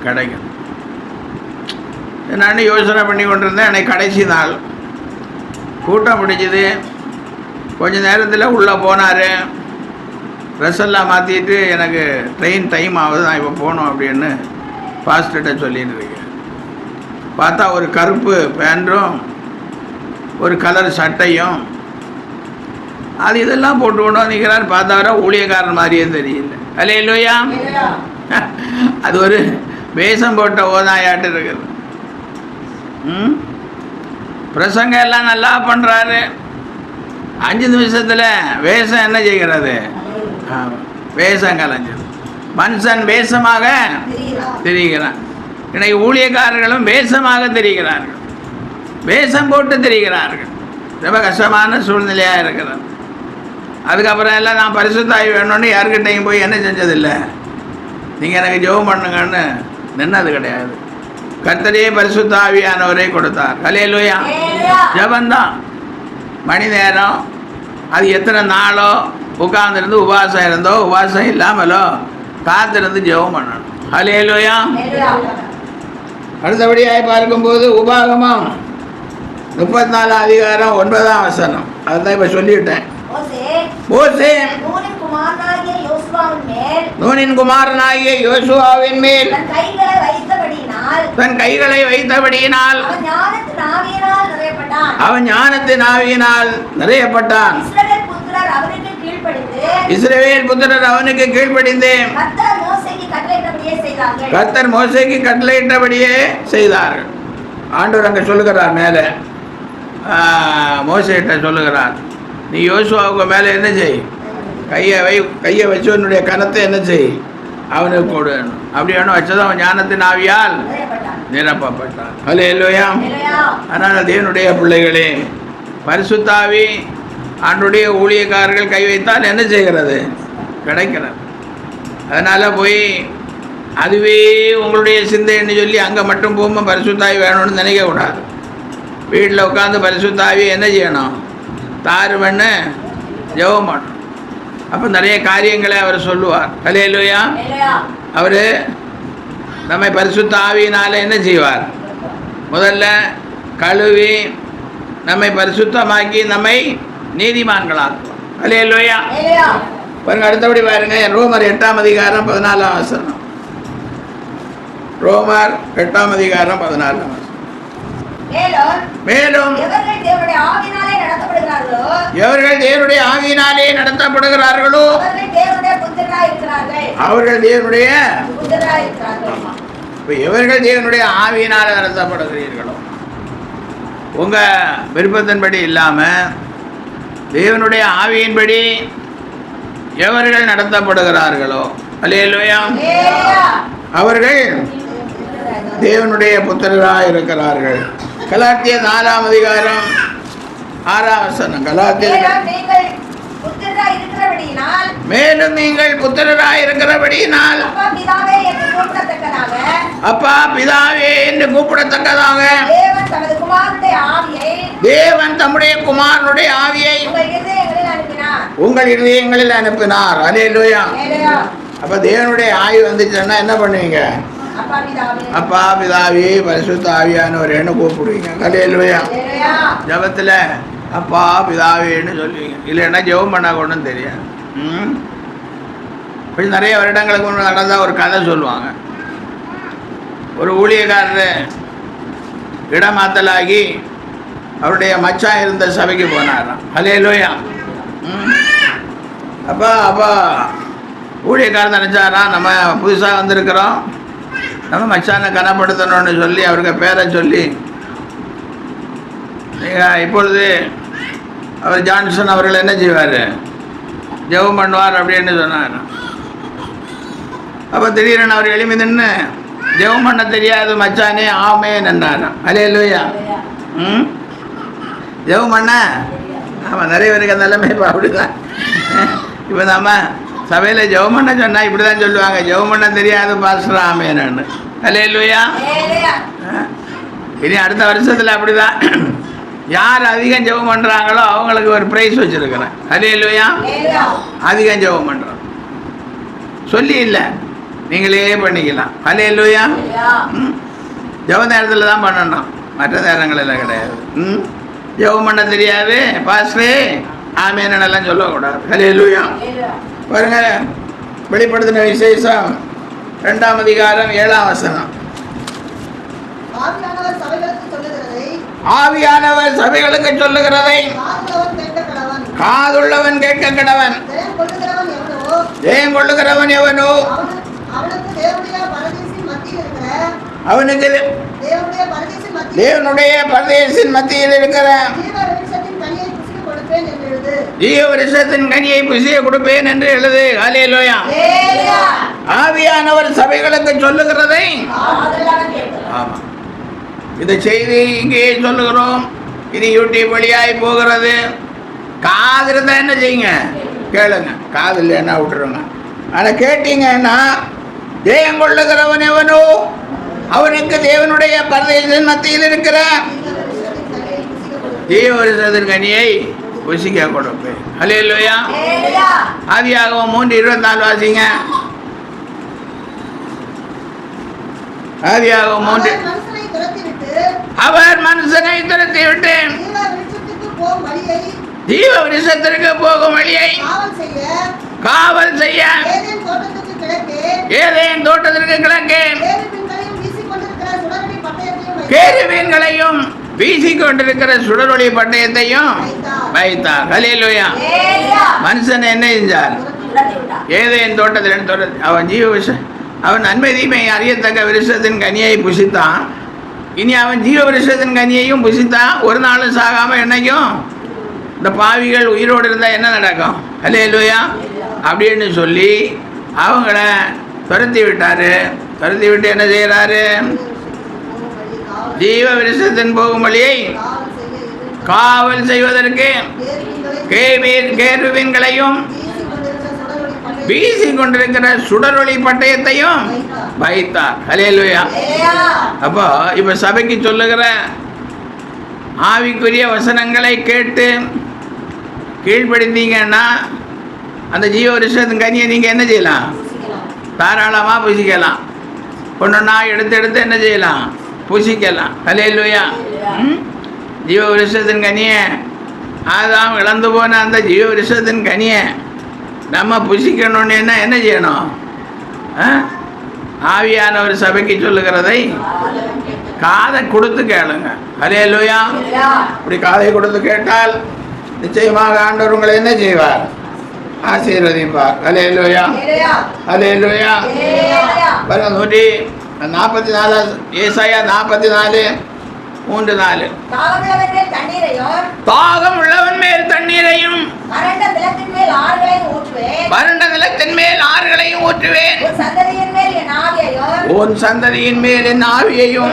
கிடைக்கும். நான் யோசனை பண்ணி கொண்டிருந்தேன். எனக்கு கடைசி நாள் கூட்டம் பிடிச்சிது. கொஞ்ச நேரத்தில் உள்ளே போனார், ட்ரெஸ் எல்லாம் மாற்றிட்டு எனக்கு ட்ரெயின் டைம் ஆகுது, நான் இப்போ போகணும் அப்படின்னு பாஸ்டர்கிட்ட சொல்லிட்டு இருக்கேன். பார்த்தா ஒரு கருப்பு பேண்ட்டும் ஒரு கலர் சட்டையும் அது இதெல்லாம் போட்டு கொண்டு நிற்கிறார். பார்த்தா வர ஊழியக்காரன் மாதிரியே தெரியல. அல்லேலூயா. அது ஒரு வேஷம் போட்ட ஓதாயாட்டு இருக்குது. பிரசங்க எல்லாம் நல்லா பண்ணுறாரு. 5 நிமிஷத்தில் வேஷம் என்ன செய்கிறது, வேஷம் கலைஞ்சது. மனுஷன் வேஷமாக தெரிகிறான். இன்னைக்கு ஊழியக்காரர்களும் வேஷமாக தெரிகிறார்கள், வேஷம் போட்டு தெரிகிறார்கள். ரொம்ப கஷ்டமான சூழ்நிலையாக இருக்கிறது. அதுக்கப்புறம் எல்லாம் நான் பரிசுத்த ஆவி வேணும்னு யாருக்கிட்டையும் போய் என்ன செஞ்சதில்லை, நீங்கள் எனக்கு ஜெபம் பண்ணுங்கன்னு நின்னது கிடையாது. கர்த்தரே பரிசுத்த ஆவியானவரை கொடுத்தார். அல்லேலூயா. ஜெபந்தான் மணி நேரம், அது எத்தனை நாளோ உட்கார்ந்துருந்து உபவாசம் இருந்தோ உபவாசம் இல்லாமலோ காத்திருந்து ஜெபம் பண்ணணும். அல்லேலூயா. அடுத்தபடியாக பார்க்கும்போது உபாகமம் 34 அதிகாரம் 9ஆம் வசனம். அதுதான் இப்ப சொல்லிவிட்டேன். மோசே நூனின் குமாரனாகிய யோசுவாவின் மேல் தன் கைகளை வைத்தபடியினால் அவன் ஞானத்தின் ஆவியினால் நிறையப்பட்டான். இஸ்ரவேல் புத்திரர் அவனுக்கு கீழ்ப்படிந்து கர்த்தர் மோசேக்கு கட்டளையிட்டபடியே செய்தார்கள். ஆண்டவர் அங்கே சொல்லுகிறார், மேலே மோசேட்ட சொல்லுகிறார், நீ யோசுவாவுக்கு மேலே என்ன செய், கையை வச்சு உன்னுடைய கனத்தை என்ன செய், அவனுக்கு கொடு. அப்படி வேணும் வச்சதும் அவன் ஞானத்தின் ஆவியால் நிரப்பப்பட்டான். ஹல்லேலூயா. அதனால் தேவனுடைய பிள்ளைகளே, பரிசுத்த ஆவி ஆண்டுடைய ஊழியக்காரர்கள் கை வைத்தால் என்ன செய்கிறது, கிடைக்கிறது. அதனால் போய் அதுவே உங்களுடைய சிந்தைன்னு சொல்லி அங்கே மட்டும் போகும்போது பரிசுத்த ஆவி வேணும்னு நினைக்கக்கூடாது. வீட்டில் உட்காந்து பரிசுத்த ஆவியை என்ன செய்யணும், தாறு பண்ணு ஜெபம் பண்ணணும். அப்போ நிறைய காரியங்களை அவர் சொல்லுவார். ஹல்லேலூயா. அவர் நம்மை பரிசுத்த ஆவியினால் என்ன செய்வார், முதல்ல கழுவி நம்மை பரிசுத்தமாக்கி நம்மை நீதிமான்களாக்குவார். ஹல்லேலூயா. பாருங்க, அடுத்தபடி பாருங்க, ரோமர் 8ஆம் அதிகாரம் 14ஆம் வசனம். ரோமர் 8ஆம் அதிகாரம் 14ஆம் வசனம். மேலும் எவர்கள் தேவனுடைய ஆவியினாலே நடத்தப்படுகிறார்களோ அவர்கள் தேவனுடைய எவர்கள் தேவனுடைய ஆவியினாலே நடத்தப்படுகிறீர்களோ, உங்க விருப்பத்தின்படி இல்லாம தேவனுடைய ஆவியின்படி எவர்கள் நடத்தப்படுகிறார்களோ, அல்லேலூயா, அவர்கள் தேவனுடைய புத்திரராக இருக்கிறார்கள். கலாத்தியர் 4ஆம் அதிகாரம் 6ஆம் வசனம். கலாத்தியர், மேலும் நீங்கள் புத்திரராய் இருக்கிறபடியினால் அப்பா பிதாவே என்று கூப்பிடத்தக்கதாக தேவன் தம்முடைய குமாரனுடைய ஆவியை உங்கள் இதயங்களில் அனுப்பினார். அல்லேலூயா. அப்ப தேவனுடைய ஆவி வந்துச்சுன்னா என்ன பண்ணுவீங்க, அப்பா பிதாவே பரிசுத்த ஆவியானவரேன்னு கூப்பிடுவீங்க. அல்லேலூயா. ஜபத்தில் அப்பா பிதாவேன்னு சொல்லுவீங்க. இல்லைன்னா ஜெபம் பண்ண கொண்டும் தெரியாது. இப்படி நிறைய வருடங்களுக்கு முன்னாடி நடந்தால் ஒரு கதை சொல்லுவாங்க. ஒரு ஊழியக்காரர் இடமாத்தலாகி அவருடைய மச்சான் இருந்த சபைக்கு போனாராம். அல்லேலூயா. அப்பா ஊழியக்காரர் நினச்சாராம், நம்ம புதுசாக வந்திருக்கிறோம், நம்ம மச்சானை கனப்படுத்தணும்னு சொல்லி அவருக்கு பேரை சொல்லி, நீங்கள் இப்பொழுது அவர் ஜான்சன் அவர்கள் என்ன செய்வார், ஜெபம் பண்ணுவார் அப்படின்னு சொன்னார். அப்போ திடீரென அவர் எழுப்பி நின்று ஜெபம் பண்ண தெரியாது மச்சானே ஆமே நின்னாராம். அல்லேலூயா. ஜெபம் பண்ண ஆமாம், நிறைய பேருக்கு அந்த நிலைமை இப்போ அப்படிதான். இப்போ நம்ம சபையில் ஜெபம் பண்ண சொன்னால் இப்படி தான் சொல்லுவாங்க, ஜெபம் பண்ண தெரியாது பாஸ்டர் ஆமேன்னு. அல்லேலூயா. இனி அடுத்த வருஷத்தில் அப்படி தான், யார் அதிகம் ஜெபம் பண்ணுறாங்களோ அவங்களுக்கு ஒரு ப்ரைஸ் வச்சுருக்கிறேன். அல்லேலூயா. அதிகம் ஜெபம் பண்ணுறோம் சொல்லி இல்லை, நீங்களே பண்ணிக்கலாம். அல்லேலூயா. ஜெப நேரத்தில் தான் பண்ணணும், மற்ற நேரங்களெல்லாம் கிடையாது. ஜெபம் பண்ண தெரியாது பாஸ்டரே ஆமேனெல்லாம் சொல்லக்கூடாது. அல்லேலூயா. பாருங்க, வெளிப்படுத்தின விசேஷம் 2ஆம் அதிகாரம் 7ஆம் வசனம். ஆவியானவர் சபைகளுக்கு சொல்லுகிறதை காதுள்ளவன் கேட்க கடவன். ஜெயம் கொள்ளுகிறவன் எவனோ அவனுக்கு தேவனுடைய பரதேசின் மத்தியில் இருக்கிற ஜீவ விருட்சத்தின் கனியை புசிய கொடுப்பேன் என்று எழுது. அல்லேலூயா. ஆவியானவர் சபைகளுக்கு சொல்லுகிறதை, ஆமா, இந்த செய்தி இங்கே சொல்லுகிறோம், இது யூடியூப் வழியாய் போகிறது. காது இருந்தா என்ன செய்யுங்க, கேளுங்க. காது இல்லைன்னா விட்டுருங்க. ஆனால் கேட்டீங்கன்னா, ஜெயம் கொள்ளுகிறவன் எவனோ அவனுக்கு தேவனுடைய பரதேசின் மத்தியில் இருக்கிற ஜீவ விருட்சத்தின் கனியை புசிக்க கொடுப்பேன். அல்லேலூயா. ஆதியாகமம் 3:24 வாசிங்க. ஆதியாகமம் 3. அவர் மனுஷனை பிசாசனை துரத்தி விட்டு ஜீவ விருஷத்திற்கு போகும் வழியை காவல் செய்ய ஏதேன் தோட்டத்திற்கு கிழக்கே கேருபீன்களையும் வீசிக் கொண்டிருக்கிற சுடரொளி பட்டயத்தையும் வைத்தார். ஹல்லேலூயா. மனுஷன் என்ன செஞ்சார்? ஏதேன் தோட்டத்தில் அவன் ஜீவ விஷம், அவன் நன்மை தீமை அறியத்தக்க விருஷத்தின் கனியை புசித்தான். இனி அவன் ஜீவ விருஷத்தின் கனியையும் புசித்தான். ஒரு நாளும் சாகாம என்னைக்கும் இந்த பாவிகள் உயிரோடு இருந்தால் என்ன நடக்கும்? ஹல்லேலூயா. அப்படின்னு சொல்லி அவங்கள துரத்தி விட்டாரு. துரத்தி விட்டு என்ன செய்யறாரு? ஜீவ விருஷத்தின் போகும் வழியை காவல் செய்வதற்கு கேருபீன்களையும் வீசி கொண்டிருக்கிற சுடரொளி பட்டயத்தையும் வைத்தார். ஹல்லேலூயா. அப்போ இப்ப சபைக்கு சொல்லுகிற ஆவிக்குரிய வசனங்களை கேட்டு கீழ்ப்படுத்தீங்கன்னா அந்த ஜீவ விருஷத்தின் கனியை நீங்க என்ன செய்யலாம்? தாராளமா புசிக்கலாம். ஒன்னொன்னா எடுத்து என்ன செய்யலாம்? புசிக்கலாம். ஹல்லேலூயா. ஜீவ விருஷத்தின் கனியை, ஆதாம் இழந்து போன அந்த ஜீவ விருஷத்தின் கனியை நம்ம புசிக்கணும்னு என்ன செய்யணும்? ஆவியான ஒரு சபைக்கு சொல்லுகிறதை காதை கொடுத்து கேளுங்க. ஹல்லேலூயா. இப்படி காதை கொடுத்து கேட்டால் நிச்சயமாக ஆண்டவர் உங்களை என்ன செய்வார்? ஆசீர்வதிப்பார். ஹல்லேலூயா. ஹல்லேலூயா. 144 ஏசாயா 44:3-4. தாகம் உள்ளவன் மேல் தண்ணீரையும் வறண்ட நிலத்தின் மேல் ஆறுகளையும் ஊற்றுவேன். உன் சந்ததியின் மேல் என் ஆவியையும்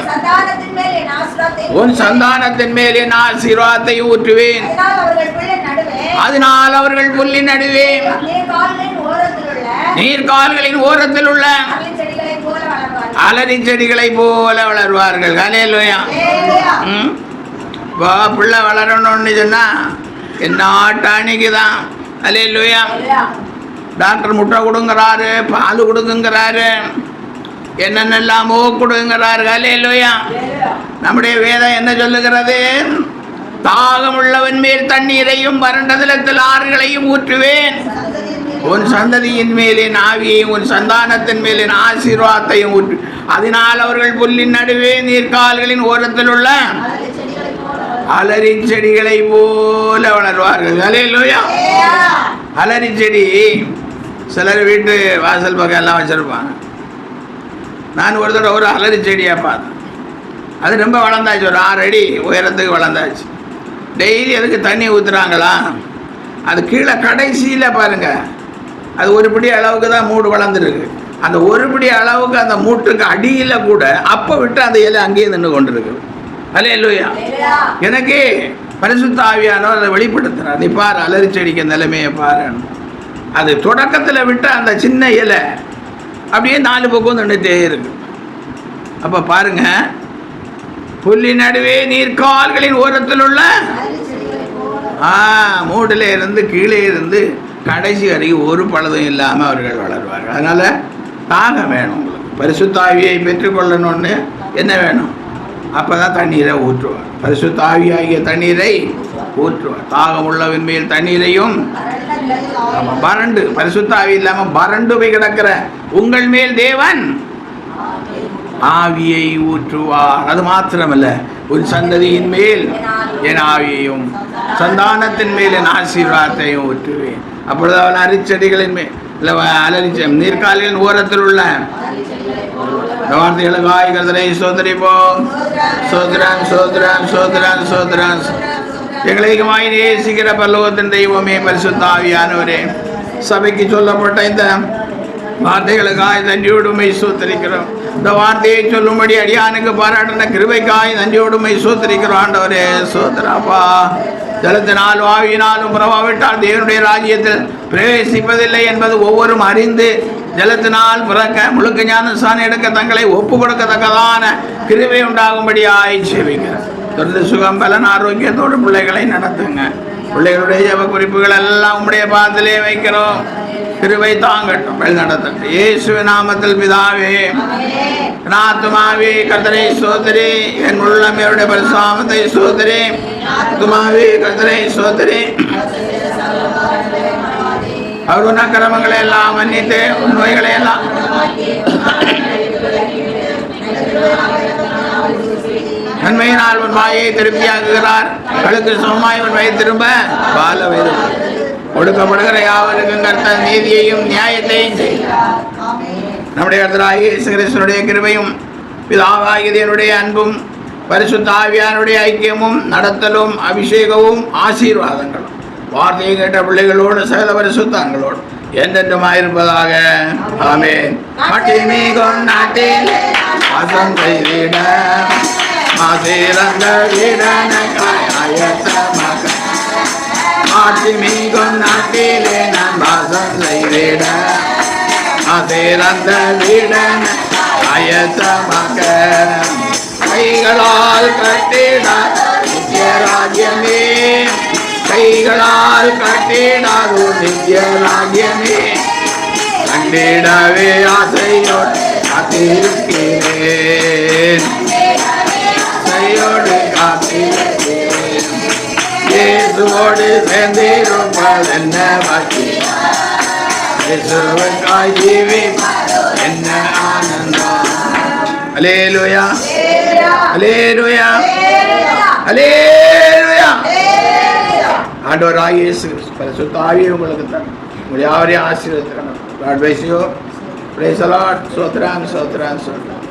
உன் சந்தானத்தின் மேல் என் ஆசீர்வாதத்தையும் ஊற்றுவேன். அதனால் அவர்கள் புல்லின் நடுவே நீர்கால்களின் ஓரத்தில் உள்ள அலரி செடிகளை போல வளர்வார்கள். ஹல்லேலூயா. பிள்ளை வளரணும்னு சொன்னா என்ன டானிக்கு தான். ஹல்லேலூயா. டாக்டர் முட்டை கொடுங்கிறாரு, பால் கொடுக்குங்கிறாரு, என்னென்னலாமோ கொடுங்கிறாரு. ஹல்லேலூயா. நம்முடைய வேதம் என்ன சொல்லுகிறது? தாகம் உள்ளவன் மேல் தண்ணீரையும் வறண்ட நிலத்தில் ஆறுகளையும் ஊற்றுவேன். உன் சந்ததியின் மேலே ஆவியையும் உன் சந்தானத்தின் மேலே ஆசீர்வாதத்தையும் ஊற்று. அதனால் அவர்கள் புல்லின் நடுவே நீர்கால்களின் ஓரத்தில் உள்ள அலரி செடிகளை போல வளர்வார்கள். ஹல்லேலூயா. அலரி செடி சிலர் வீட்டு வாசல் பக்கம் எல்லாம் வச்சிருப்பாங்க. நான் ஒரு தடவை ஒரு அலரி செடியாக பார்த்தேன். அது ரொம்ப வளர்ந்தாச்சு, ஒரு 6 அடி உயரத்துக்கு வளர்ந்தாச்சு. டெய்லி அதுக்கு தண்ணி ஊற்றுறாங்களா? அது கீழே கடைசியில் பாருங்க, அது ஒரு பிடி அளவுக்கு தான் மூடு வளர்ந்துருக்கு. அந்த ஒரு பிடி அளவுக்கு அந்த மூட்டுக்கு அடியில் கூட அப்போ விட்டு அந்த இலை அங்கேயே நின்று கொண்டிருக்கு. ஹல்லேலூயா. எனக்கு பரிசுத்த ஆவியானவர் அதை வெளிப்படுத்துறார். நீ பாரு அலரி செடிக்க நிலைமையை பாரு. அது தொடக்கத்தில் விட்டு அந்த சின்ன இலை அப்படியே 4 பக்கம் நின்றுட்டே இருக்கு. அப்போ பாருங்க, புல்லி நடுவே நீர்கால்களின் ஓரத்தில் உள்ள மூடில் இருந்து கீழே இருந்து கடைசி வரைக்கும் ஒரு பழுதும் இல்லாமல் அவர்கள் வளர்வார்கள். அதனால தாகம் வேணும். உங்களுக்கு பரிசுத்த ஆவியை பெற்றுக்கொள்ளணும்னு என்ன வேணும்? அப்பதான் தண்ணீரை ஊற்றுவார். பரிசுத்த ஆவியாகிய தண்ணீரை ஊற்றுவார். தாகம் உள்ளவன் மேல் தண்ணீரையும் வறண்டு, பரிசுத்த ஆவி இல்லாம வறண்டு போய் கிடக்கிற உங்கள் மேல் தேவன் ஆவியை ஊற்றுவார். அது மாத்திரமல்ல, உன் சந்ததியின் மேல் என் ஆவியையும் சந்தானத்தின் மேல் என் ஆசீர்வாதத்தையும் ஊற்றுவேன். அப்பொழுது அவன் அரிச்செடிகளின் மேல் நீர்காலின் ஓரத்தில் உள்ள வார்த்தைகளுக்காய் கர்த்தரை ஸ்தோத்திரிப்போம். சோத்ரான் சோத்ரான் சோத்ரான் சோத்ரான். எங்களைக்குமாய் நேசிக்கிற பரலோகத்தின் தெய்வமே, பரிசுத்த ஆவியானவரே, சபைக்கு சொல்லப்பட்ட இந்த வார்த்தைகளுக்காய் நன்றியோடுமை ஸ்தோத்திரிக்கிறோம். இந்த வார்த்தையை சொல்லும்படி அடியானுக்கு பாராட்டின கிருபைக்காய் நன்றியோடுமை ஸ்தோத்திரிக்கிறோம். ஆண்டவரே ஸ்தோத்திரப்பா. ஜலத்தினாலும் ஆவியினாலும் புறவாவிட்டால் தேவனுடைய ராஜ்யத்தில் பிரவேசிப்பதில்லை என்பது ஒவ்வொரும் அறிந்து ஜலத்தினால் பிறக்க முழுக்க ஞானஸ்நானம் எடுக்க தங்களை ஒப்பு கொடுக்கத்தக்கதான கிருபை உண்டாகும்படி ஆய் சேவிங்க. தொடர்ந்து சுகம் பலன் ஆரோக்கியத்தோடு பிள்ளைகளை நடத்துங்க. பிள்ளைகளுடைய ஜெப குறிப்புகள் எல்லாம் உம்முடைய பாதத்திலே வைக்கிறோம். கிருபை தாங்கட்டும், வழி நடத்தட்டும். இயேசுவின் நாமத்தில் பிதாவே. ஆத்துமாவே கர்த்தரை ஸ்தோத்திரி, என் உள்ளம் அவருடைய பரிசுத்தத்தை ஸ்தோத்திரி. ஆத்துமாவே கர்த்தரை ஸ்தோத்திரி. அவர் உன் அக்கிரமங்களை எல்லாம் மன்னித்து உன் நோய்களை எல்லாம் நன்மையினால் உன் வாயை திருப்தியாக்குகிறார். கழுக்கு சுகமாய் உன் வாயை திரும்ப பால வயது ஒடுக்கப்படுகிற யாவருக்கும் கர்த்தர் நீதியையும் நியாயத்தையும் செய்கிறார். நம்முடைய கர்த்தராகிய இயேசு கிறிஸ்துவினுடைய கிருபையும் பிதாவாகிய தேவனுடைய அன்பும் பரிசுத்த ஆவியானுடைய ஐக்கியமும் நடத்தலும் அபிஷேகமும் ஆசீர்வாதங்களும் வார்த்தையை கேட்ட பிள்ளைகளோடு சகல பரிசுத்தங்களோடு என்றென்றுமாயிருப்பதாக. ஆமென். மாட்டிமிகும் நாட்டில் வாசம் செய்திட மாசிறந்த வீடனக்காய் ஆயத்தமாக. மாட்டிமிகும் நாட்டிலே நான் வாசம் செய்திட மாசிறந்த வீடன ஆயத்தமாக. கைகளால் கட்டிட நித்திய ராஜ்யமே, கைகளால் கட்டிடாது நித்திய ராஜ்யமே. கண்டிடவே ஆசையோடு காத்திருக்கிறேன், ஆசையோடு காத்திருக்கிறேன். இயேசுவோடு சேர்ந்திருப்பது என்ன பாக்கியம், இயேசுவுக்காய் ஜீவிப்பது என்ன ஆனந்தம். அல்லேலூயா, அல்லேலூயா, அல்லேலூயா. ஆண்டவராகிய இயேசு கிறிஸ்து பரிசுத்த ஆவியை உங்களுக்கு தரும். உங்கள் யாவரையும் ஆசீர்வதிக்கிறேன். God bless you. Praise the Lord. சோத்ரான் சோத்ரான் சோத்ரான்.